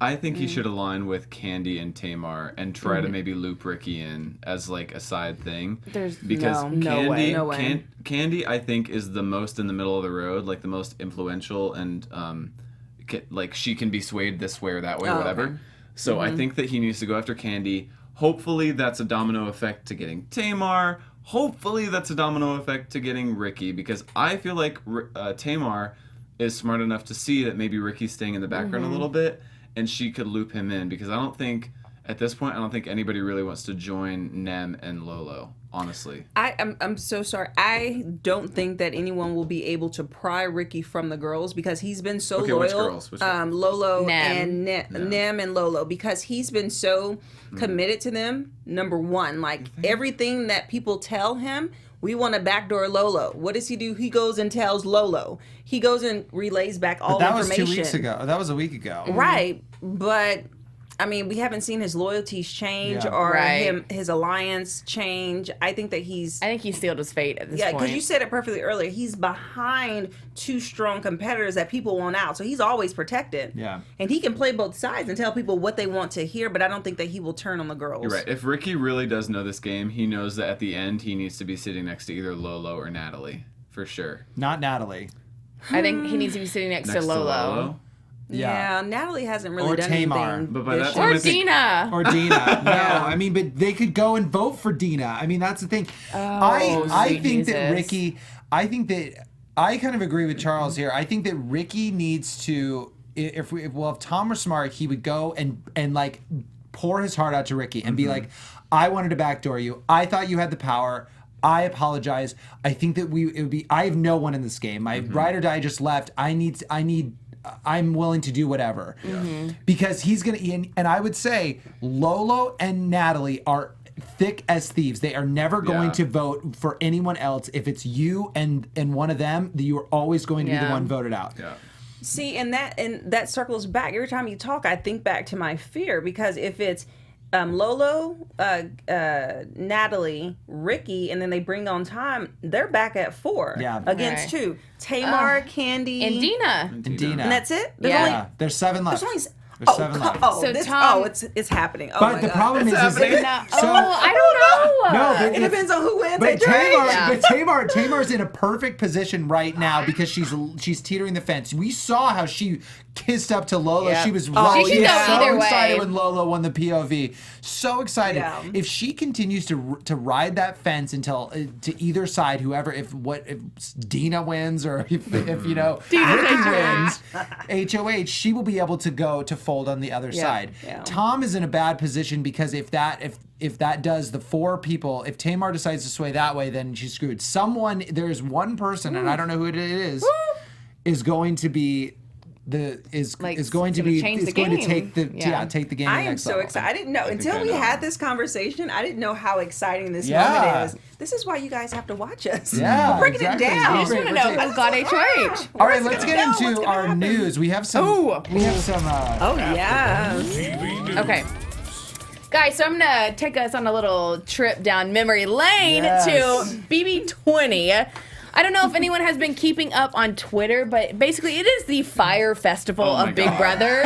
[SPEAKER 4] I think he should align with Candy and Tamar and try to maybe loop Ricky in as like a side thing. Because
[SPEAKER 5] no way, no way.
[SPEAKER 4] Candy, I think, is the most in the middle of the road, like the most influential, and like she can be swayed this way or that way, or whatever.
[SPEAKER 5] Okay.
[SPEAKER 4] So I think that he needs to go after Candy. Hopefully, that's a domino effect to getting Tamar. Hopefully, that's a domino effect to getting Ricky, because I feel like Tamar is smart enough to see that maybe Ricky's staying in the background a little bit. And she could loop him in, because at this point, I don't think anybody really wants to join Nem and Lolo, honestly.
[SPEAKER 5] I'm so sorry. I don't think that anyone will be able to pry Ricky from the girls because he's been so
[SPEAKER 4] Okay,
[SPEAKER 5] loyal.
[SPEAKER 4] which girls? Which girls?
[SPEAKER 5] Lolo
[SPEAKER 3] Nem.
[SPEAKER 5] and Nem and Lolo, because he's been so committed to them. Number one, like everything that people tell him, we want to backdoor Lolo. What does he do? He goes and tells Lolo. He goes and relays back all
[SPEAKER 1] That
[SPEAKER 5] information.
[SPEAKER 1] was 2 weeks ago. That was a week ago.
[SPEAKER 5] Right, but I mean, we haven't seen his loyalties change
[SPEAKER 1] Yeah.
[SPEAKER 5] or
[SPEAKER 3] Right.
[SPEAKER 5] his alliance change. I think that he's
[SPEAKER 3] I think he sealed his fate at this
[SPEAKER 5] yeah,
[SPEAKER 3] point.
[SPEAKER 5] because you said it perfectly earlier. He's behind two strong competitors that people want out, so he's always protected.
[SPEAKER 1] Yeah.
[SPEAKER 5] and he can play both sides and tell people what they want to hear. But I don't think that he will turn on the girls.
[SPEAKER 4] You're right. If Ricky really does know this game, he knows that at the end he needs to be sitting next to either Lolo or Natalie, for sure.
[SPEAKER 1] Not Natalie.
[SPEAKER 3] I think he needs to be sitting next to Lolo.
[SPEAKER 5] Yeah, Natalie hasn't really
[SPEAKER 1] Or
[SPEAKER 5] done
[SPEAKER 1] Tamar.
[SPEAKER 5] anything.
[SPEAKER 4] But by
[SPEAKER 5] this
[SPEAKER 4] that
[SPEAKER 5] year.
[SPEAKER 4] time,
[SPEAKER 3] Or
[SPEAKER 4] I think-
[SPEAKER 3] Dina.
[SPEAKER 1] Or Dina. No, I mean, but they could go and vote for Dina. I mean, that's the thing. I
[SPEAKER 3] sweet
[SPEAKER 1] think that
[SPEAKER 3] Jesus.
[SPEAKER 1] Ricky, I kind of agree with Charles here. I think that Ricky needs to, if Tom were smart, he would go and like pour his heart out to Ricky and be like, I wanted to backdoor you. I thought you had the power. I apologize. I think that I have no one in this game. My ride or die just left. I'm willing to do whatever. Because he's going to, and I would say Lolo and Natalie are thick as thieves. They are never going to vote for anyone else. If it's you and one of them, you are always going to be the one voted out.
[SPEAKER 4] Yeah.
[SPEAKER 5] See, and that circles back. Every time you talk, I think back to my fear, because if it's Lolo, Natalie, Ricky, and then they bring on Tom, they're back at 4 against
[SPEAKER 3] Right.
[SPEAKER 5] 2. Tamar, Candy,
[SPEAKER 3] And Dina.
[SPEAKER 1] And Dina.
[SPEAKER 5] and that's it.
[SPEAKER 3] Yeah.
[SPEAKER 1] There's 7 left.
[SPEAKER 5] There's only
[SPEAKER 1] There's 7 left.
[SPEAKER 3] So Tom-
[SPEAKER 5] it's happening. Oh
[SPEAKER 1] But
[SPEAKER 5] my
[SPEAKER 1] the
[SPEAKER 5] God.
[SPEAKER 1] problem is
[SPEAKER 3] No,
[SPEAKER 1] that,
[SPEAKER 3] I don't know.
[SPEAKER 1] no, but
[SPEAKER 5] It depends on who wins.
[SPEAKER 1] But
[SPEAKER 5] at Drake.
[SPEAKER 1] Tamar's in a perfect position right now because she's teetering the fence. We saw how she kissed up to Lola.
[SPEAKER 5] Yeah.
[SPEAKER 1] She was
[SPEAKER 3] She can go
[SPEAKER 1] so
[SPEAKER 3] either
[SPEAKER 1] excited
[SPEAKER 3] way.
[SPEAKER 1] when Lola won the POV. So excited.
[SPEAKER 5] Yeah.
[SPEAKER 1] If she continues to ride that fence until to either side, whoever, if Dina wins or if Ricky wins, HOH, she will be able to go to fold on the other side.
[SPEAKER 5] Yeah.
[SPEAKER 1] Tom is in a bad position because if that does the 4 people, if Tamar decides to sway that way, then she's screwed. There's one person, and I don't know who it is going to be going to take the game.
[SPEAKER 5] I
[SPEAKER 1] to the
[SPEAKER 5] am
[SPEAKER 1] next
[SPEAKER 5] so
[SPEAKER 1] level.
[SPEAKER 5] excited. I didn't know until
[SPEAKER 4] I
[SPEAKER 5] we
[SPEAKER 4] know.
[SPEAKER 5] had this conversation. I didn't know how exciting this
[SPEAKER 1] Yeah.
[SPEAKER 5] moment is. This is why you guys have to watch us.
[SPEAKER 1] Yeah,
[SPEAKER 5] We're breaking
[SPEAKER 1] exactly.
[SPEAKER 5] it down.
[SPEAKER 3] I just want to know who got HOH.
[SPEAKER 1] All right, let's get
[SPEAKER 5] know what's
[SPEAKER 1] into
[SPEAKER 5] gonna
[SPEAKER 1] our
[SPEAKER 5] happen.
[SPEAKER 1] news. We have some.
[SPEAKER 3] Ooh.
[SPEAKER 1] We have some.
[SPEAKER 5] Oh yes.
[SPEAKER 3] Okay. Guys, so I'm going to take us on a little trip down memory lane
[SPEAKER 1] Yes.
[SPEAKER 3] to BB20. I don't know if anyone has been keeping up on Twitter, but basically it is the Fire Festival
[SPEAKER 4] Oh my
[SPEAKER 3] of Big
[SPEAKER 4] God.
[SPEAKER 3] Brother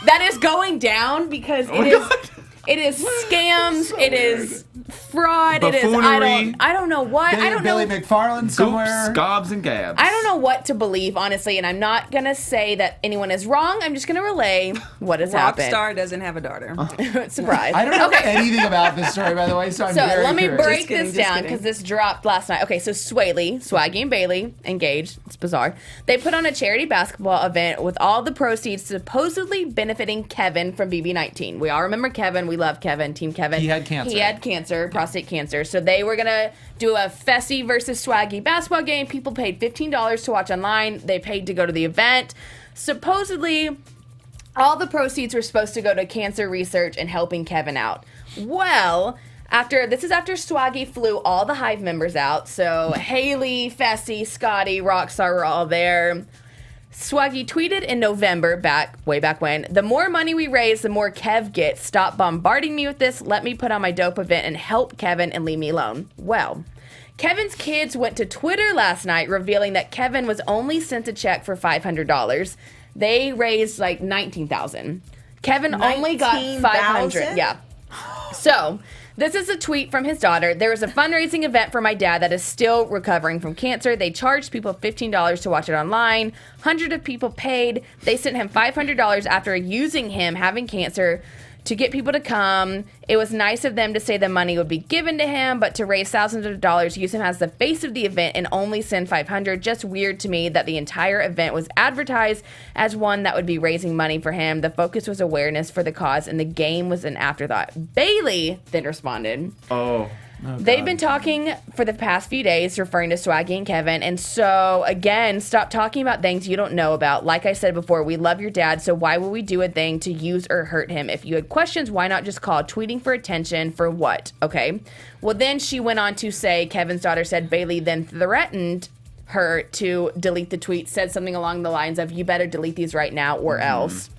[SPEAKER 3] that is going down because it is scams, it is fraud,
[SPEAKER 4] Buffoonery.
[SPEAKER 3] I don't know what. I don't
[SPEAKER 1] Billy
[SPEAKER 3] know.
[SPEAKER 1] McFarland somewhere.
[SPEAKER 4] Goops, gobs, and gabs.
[SPEAKER 3] I don't know what to believe, honestly, and I'm not going to say that anyone is wrong. I'm just going to relay what has happened.
[SPEAKER 5] Rockstar doesn't have a daughter.
[SPEAKER 3] Surprise.
[SPEAKER 1] I don't know anything about this story, by the way, so I'm
[SPEAKER 3] So
[SPEAKER 1] very
[SPEAKER 3] let me
[SPEAKER 1] curious.
[SPEAKER 3] break
[SPEAKER 5] Just kidding,
[SPEAKER 3] this
[SPEAKER 5] just
[SPEAKER 3] down
[SPEAKER 5] kidding.
[SPEAKER 3] because this dropped last night. Okay, so Swaggy and Bailey engaged. It's bizarre. They put on a charity basketball event with all the proceeds supposedly benefiting Keven from BB19. We all remember Keven. We love Keven. Team Keven.
[SPEAKER 1] He had cancer.
[SPEAKER 3] He had cancer, prostate cancer. So they were gonna do a Fessy versus Swaggy basketball game. People paid $15 to watch online. They paid to go to the event. Supposedly, all the proceeds were supposed to go to cancer research and helping Keven out. Well, this is after Swaggy flew all the Hive members out. So Haley, Fessy, Scotty, Rockstar were all there. Swaggy tweeted in November, way back when, the more money we raise, the more Kev gets. Stop bombarding me with this. Let me put on my dope event and help Keven and leave me alone. Well, Kevin's kids went to Twitter last night revealing that Keven was only sent a check for $500. They raised like $19,000. Keven only got $500. Yeah. So, this is a tweet from his daughter. There was a fundraising event for my dad that is still recovering from cancer. They charged people $15 to watch it online. Hundreds of people paid. They sent him $500 after using him having cancer to get people to come. It was nice of them to say the money would be given to him, but to raise thousands of dollars, use him as the face of the event and only send $500. Just weird to me that the entire event was advertised as one that would be raising money for him. The focus was awareness for the cause, and the game was an afterthought. Bailey then responded.
[SPEAKER 4] Oh.
[SPEAKER 3] They've been talking for the past few days, referring to Swaggy and Keven. And so, again, stop talking about things you don't know about. Like I said before, we love your dad, so why would we do a thing to use or hurt him? If you had questions, why not just call? Tweeting for attention for what? Okay. Well, then she went on to say, Kevin's daughter said Bailey then threatened her to delete the tweet, said something along the lines of, you better delete these right now or else.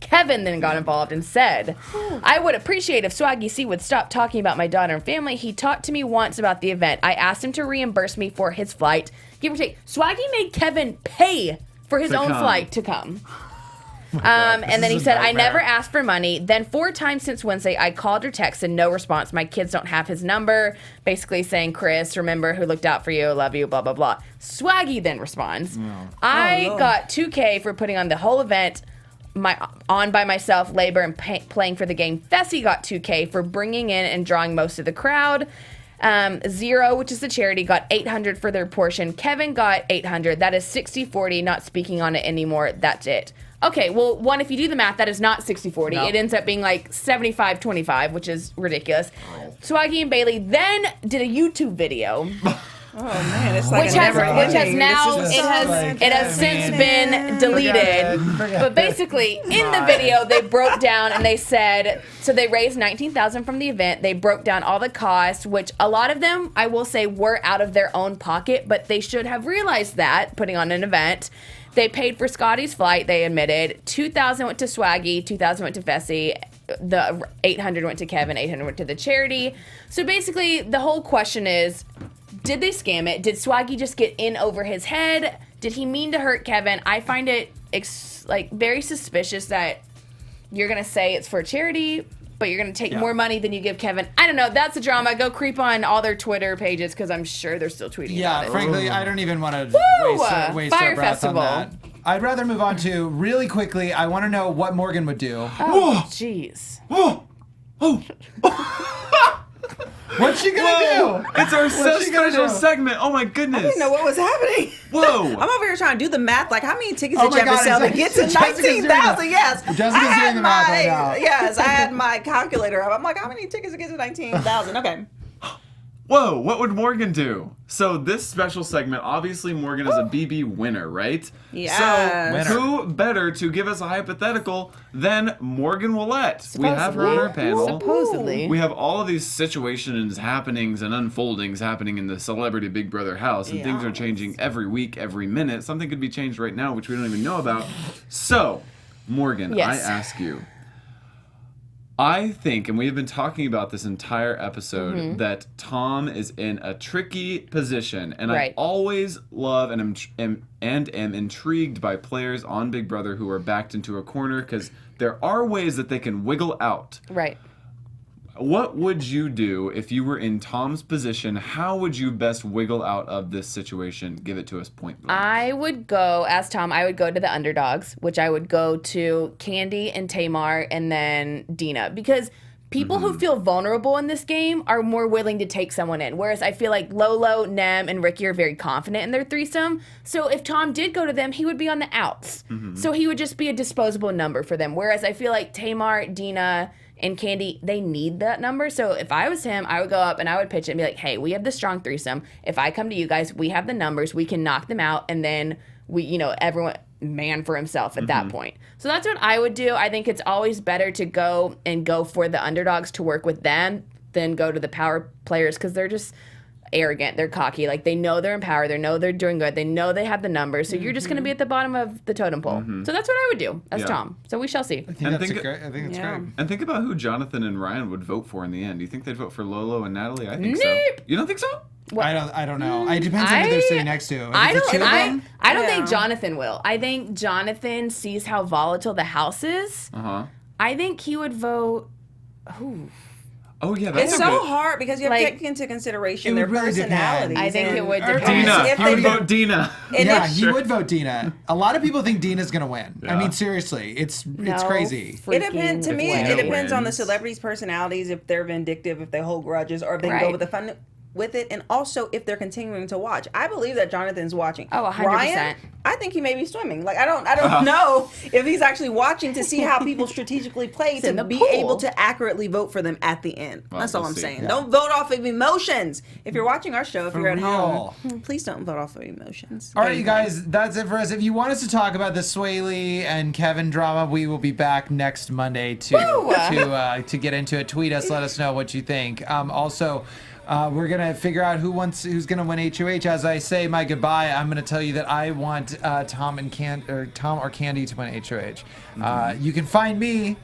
[SPEAKER 3] Keven then got involved and said, I would appreciate if Swaggy C would stop talking about my daughter and family. He talked to me once about the event. I asked him to reimburse me for his flight. Give or take. Swaggy made Keven pay for his own flight to come. And then he said, I never asked for money. Then 4 times since Wednesday, I called or texted, no response. My kids don't have his number. Basically saying, Chris, remember who looked out for you, love you, blah, blah, blah. Swaggy then responds, I got $2K for putting on the whole event. on by myself, labor, and playing for the game. Fessy got $2K for bringing in and drawing most of the crowd. Zero, which is the charity, got $800 for their portion. Keven got $800. That is 60-40, not speaking on it anymore. That's it. Okay, well, one, if you do the math, that is not 60-40.
[SPEAKER 1] No.
[SPEAKER 3] It ends up being like 75-25, which is ridiculous. Swaggy and Bailey then did a YouTube video.
[SPEAKER 5] Oh man, it's like
[SPEAKER 3] Which has since been deleted. But basically, in the video, they broke down and they said, so they raised $19,000 from the event. They broke down all the costs, which a lot of them, I will say, were out of their own pocket, but they should have realized that putting on an event. They paid for Scotty's flight, they admitted. $2,000 went to Swaggy, $2,000 went to Fessy. The $800 went to Keven, $800 went to the charity. So basically, the whole question is, did they scam it? Did Swaggy just get in over his head? Did he mean to hurt Keven? I find it very suspicious that you're going to say it's for charity, but you're going to take more money than you give Keven. I don't know. That's a drama. Go creep on all their Twitter pages because I'm sure they're still tweeting about it.
[SPEAKER 1] Frankly, I don't even want to waste
[SPEAKER 3] Fire
[SPEAKER 1] our breath
[SPEAKER 3] Festival.
[SPEAKER 1] on that. I'd rather move on to, really quickly, I want to know what Morgan would do.
[SPEAKER 3] Oh, jeez.
[SPEAKER 1] What's she going to do?
[SPEAKER 4] It's our
[SPEAKER 1] What's she gonna
[SPEAKER 4] special
[SPEAKER 1] do?
[SPEAKER 4] segment. Oh my goodness.
[SPEAKER 5] I didn't know what was happening.
[SPEAKER 4] Whoa.
[SPEAKER 5] I'm over here trying to do the math. Like, how many tickets
[SPEAKER 1] Oh
[SPEAKER 5] did
[SPEAKER 1] my
[SPEAKER 5] you ever
[SPEAKER 1] God,
[SPEAKER 5] sell to
[SPEAKER 1] it's-
[SPEAKER 5] get to
[SPEAKER 1] Jessica's doing that.
[SPEAKER 5] 19,000? Yes.
[SPEAKER 1] Jessica's
[SPEAKER 5] I had
[SPEAKER 1] doing the math right
[SPEAKER 5] my-
[SPEAKER 1] now.
[SPEAKER 5] Yes, I had my calculator up. I'm like, how many tickets to get to 19,000? Okay.
[SPEAKER 4] Whoa, what would Morgan do? So this special segment, obviously Morgan is a BB winner, right?
[SPEAKER 5] Yes.
[SPEAKER 4] So who better to give us a hypothetical than Morgan Willett? We have her on our panel.
[SPEAKER 3] Supposedly.
[SPEAKER 4] We have all of these situations, happenings, and unfoldings happening in the celebrity Big Brother house, and things are changing every week, every minute. Something could be changed right now, which we don't even know about. So, Morgan,
[SPEAKER 3] Yes.
[SPEAKER 4] I ask you, I think, and we have been talking about this entire episode, that Tom is in a tricky position, and I always love and am intrigued by players on Big Brother who are backed into a corner because there are ways that they can wiggle out.
[SPEAKER 3] Right.
[SPEAKER 4] What would you do if you were in Tom's position? How would you best wiggle out of this situation? Give it to us point blank.
[SPEAKER 3] I would go, as Tom, I would go to the underdogs, which I would go to Candy and Tamar and then Dina. Because people who feel vulnerable in this game are more willing to take someone in. Whereas I feel like Lolo, Nem, and Ricky are very confident in their threesome. So if Tom did go to them, he would be on the outs. So he would just be a disposable number for them. Whereas I feel like Tamar, Dina, and Candy, they need that number. So if I was him, I would go up and I would pitch it and be like, hey, we have the strong threesome. If I come to you guys, we have the numbers. We can knock them out. And then everyone man for himself at that point. So that's what I would do. I think it's always better to go for the underdogs to work with them than go to the power players because they're just arrogant. They're cocky. Like, they know they're in power. They know they're doing good. They know they have the numbers. So you're just going to be at the bottom of the totem pole. So that's what I would do as Tom. So we shall see.
[SPEAKER 1] I think it's great.
[SPEAKER 4] And think about who Jonathan and Ryan would vote for in the end. Do you think they'd vote for Lolo and Natalie? I think so. You don't think so?
[SPEAKER 1] I don't know. It depends on who they're sitting next to.
[SPEAKER 3] I don't
[SPEAKER 5] Yeah.
[SPEAKER 3] think Jonathan will. I think Jonathan sees how volatile the house is. I think he would vote.
[SPEAKER 4] Oh, yeah, that's
[SPEAKER 5] It's
[SPEAKER 4] a
[SPEAKER 5] so
[SPEAKER 4] good...
[SPEAKER 5] hard because you have to
[SPEAKER 3] Like,
[SPEAKER 5] take into consideration
[SPEAKER 1] it
[SPEAKER 5] their
[SPEAKER 1] would really
[SPEAKER 5] personalities.
[SPEAKER 1] depend.
[SPEAKER 3] I think it would
[SPEAKER 5] or
[SPEAKER 3] depend.
[SPEAKER 4] Dina.
[SPEAKER 5] if
[SPEAKER 4] He
[SPEAKER 5] they-
[SPEAKER 4] would vote Dina.
[SPEAKER 1] Yeah, he would vote Dina. A lot of people think Dina's gonna win. I
[SPEAKER 4] Yeah.
[SPEAKER 1] mean, seriously, it's
[SPEAKER 3] No
[SPEAKER 1] crazy.
[SPEAKER 5] It depends. To
[SPEAKER 3] freaking
[SPEAKER 5] me,
[SPEAKER 3] way.
[SPEAKER 5] it depends on the
[SPEAKER 4] wins.
[SPEAKER 5] celebrities' personalities. If they're vindictive, if they hold grudges, or if they can go
[SPEAKER 3] Right.
[SPEAKER 5] with the fun with it, and also if they're continuing to watch. I believe that Jonathan's watching.
[SPEAKER 3] Oh, 100%.
[SPEAKER 5] Ryan, I think he may be swimming. Like, I don't know if he's actually watching to see how people strategically play
[SPEAKER 3] in
[SPEAKER 5] to
[SPEAKER 3] the
[SPEAKER 5] be
[SPEAKER 3] pool.
[SPEAKER 5] able to accurately vote for them at the end.
[SPEAKER 4] Well,
[SPEAKER 5] That's all
[SPEAKER 4] we'll
[SPEAKER 5] I'm
[SPEAKER 4] see.
[SPEAKER 5] saying.
[SPEAKER 1] Yeah.
[SPEAKER 5] Don't vote off of emotions. If you're watching our show, if
[SPEAKER 1] For
[SPEAKER 5] you're at
[SPEAKER 1] real.
[SPEAKER 5] home, please don't vote off of emotions.
[SPEAKER 1] All right, you guys, that's it for us. If you want us to talk about the Swaley and Keven drama, we will be back next Monday to get into it. Tweet us, let us know what you think. Also, we're gonna figure out who's gonna win HOH. As I say my goodbye, I'm gonna tell you that I want Tom or Candy to win HOH. You can find me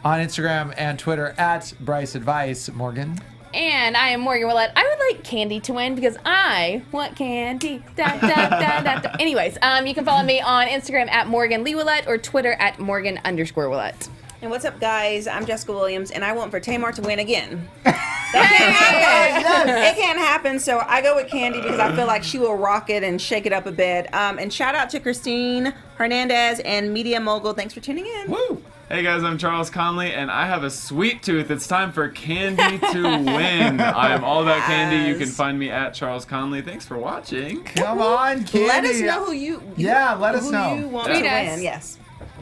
[SPEAKER 1] on Instagram and Twitter at Bryce Advice. Morgan.
[SPEAKER 3] And I am Morgan Willett. I would like Candy to win because I want candy. Da, da, da, da, da. Anyways, you can follow me on Instagram at Morgan Lee Willett or Twitter at Morgan_Willett.
[SPEAKER 5] And what's up, guys? I'm Jessica Williams, and I want for Tamar to win again. That can't happen. It can't happen, so I go with Candy because I feel like she will rock it and shake it up a bit. And shout out to Christine Hernandez and Media Mogul. Thanks for tuning in.
[SPEAKER 4] Woo! Hey guys, I'm Charles Conoly, and I have a sweet tooth. It's time for Candy to win. I am all about candy. You can find me at Charles Conoly. Thanks for watching.
[SPEAKER 1] Come on, Candy.
[SPEAKER 5] Let us know who you.
[SPEAKER 1] Let us know.
[SPEAKER 5] Who you want to
[SPEAKER 3] Tweet us.
[SPEAKER 5] win? Yes.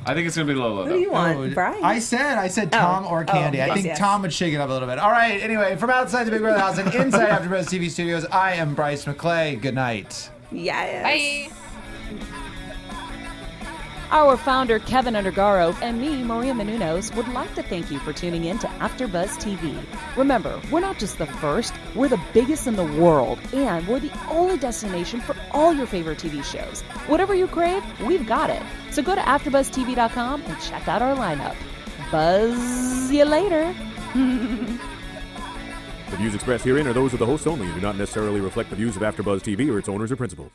[SPEAKER 4] I think it's gonna be Lolo.
[SPEAKER 5] Who do you
[SPEAKER 4] Though.
[SPEAKER 5] want, Brian?
[SPEAKER 1] I said Tom or Candy. I think
[SPEAKER 5] yes.
[SPEAKER 1] Tom would shake it up a little bit. All right. Anyway, from outside the Big Brother house and inside AfterBuzz TV studios, I am Bryce McLeay. Good night.
[SPEAKER 5] Yes.
[SPEAKER 3] Bye.
[SPEAKER 2] Our founder, Keven Undergaro, and me, Maria Menounos, would like to thank you for tuning in to AfterBuzz TV. Remember, we're not just the first, we're the biggest in the world, and we're the only destination for all your favorite TV shows. Whatever you crave, we've got it. So go to AfterBuzzTV.com and check out our lineup. Buzz you later.
[SPEAKER 6] The views expressed herein are those of the hosts only and do not necessarily reflect the views of AfterBuzz TV or its owners or principals.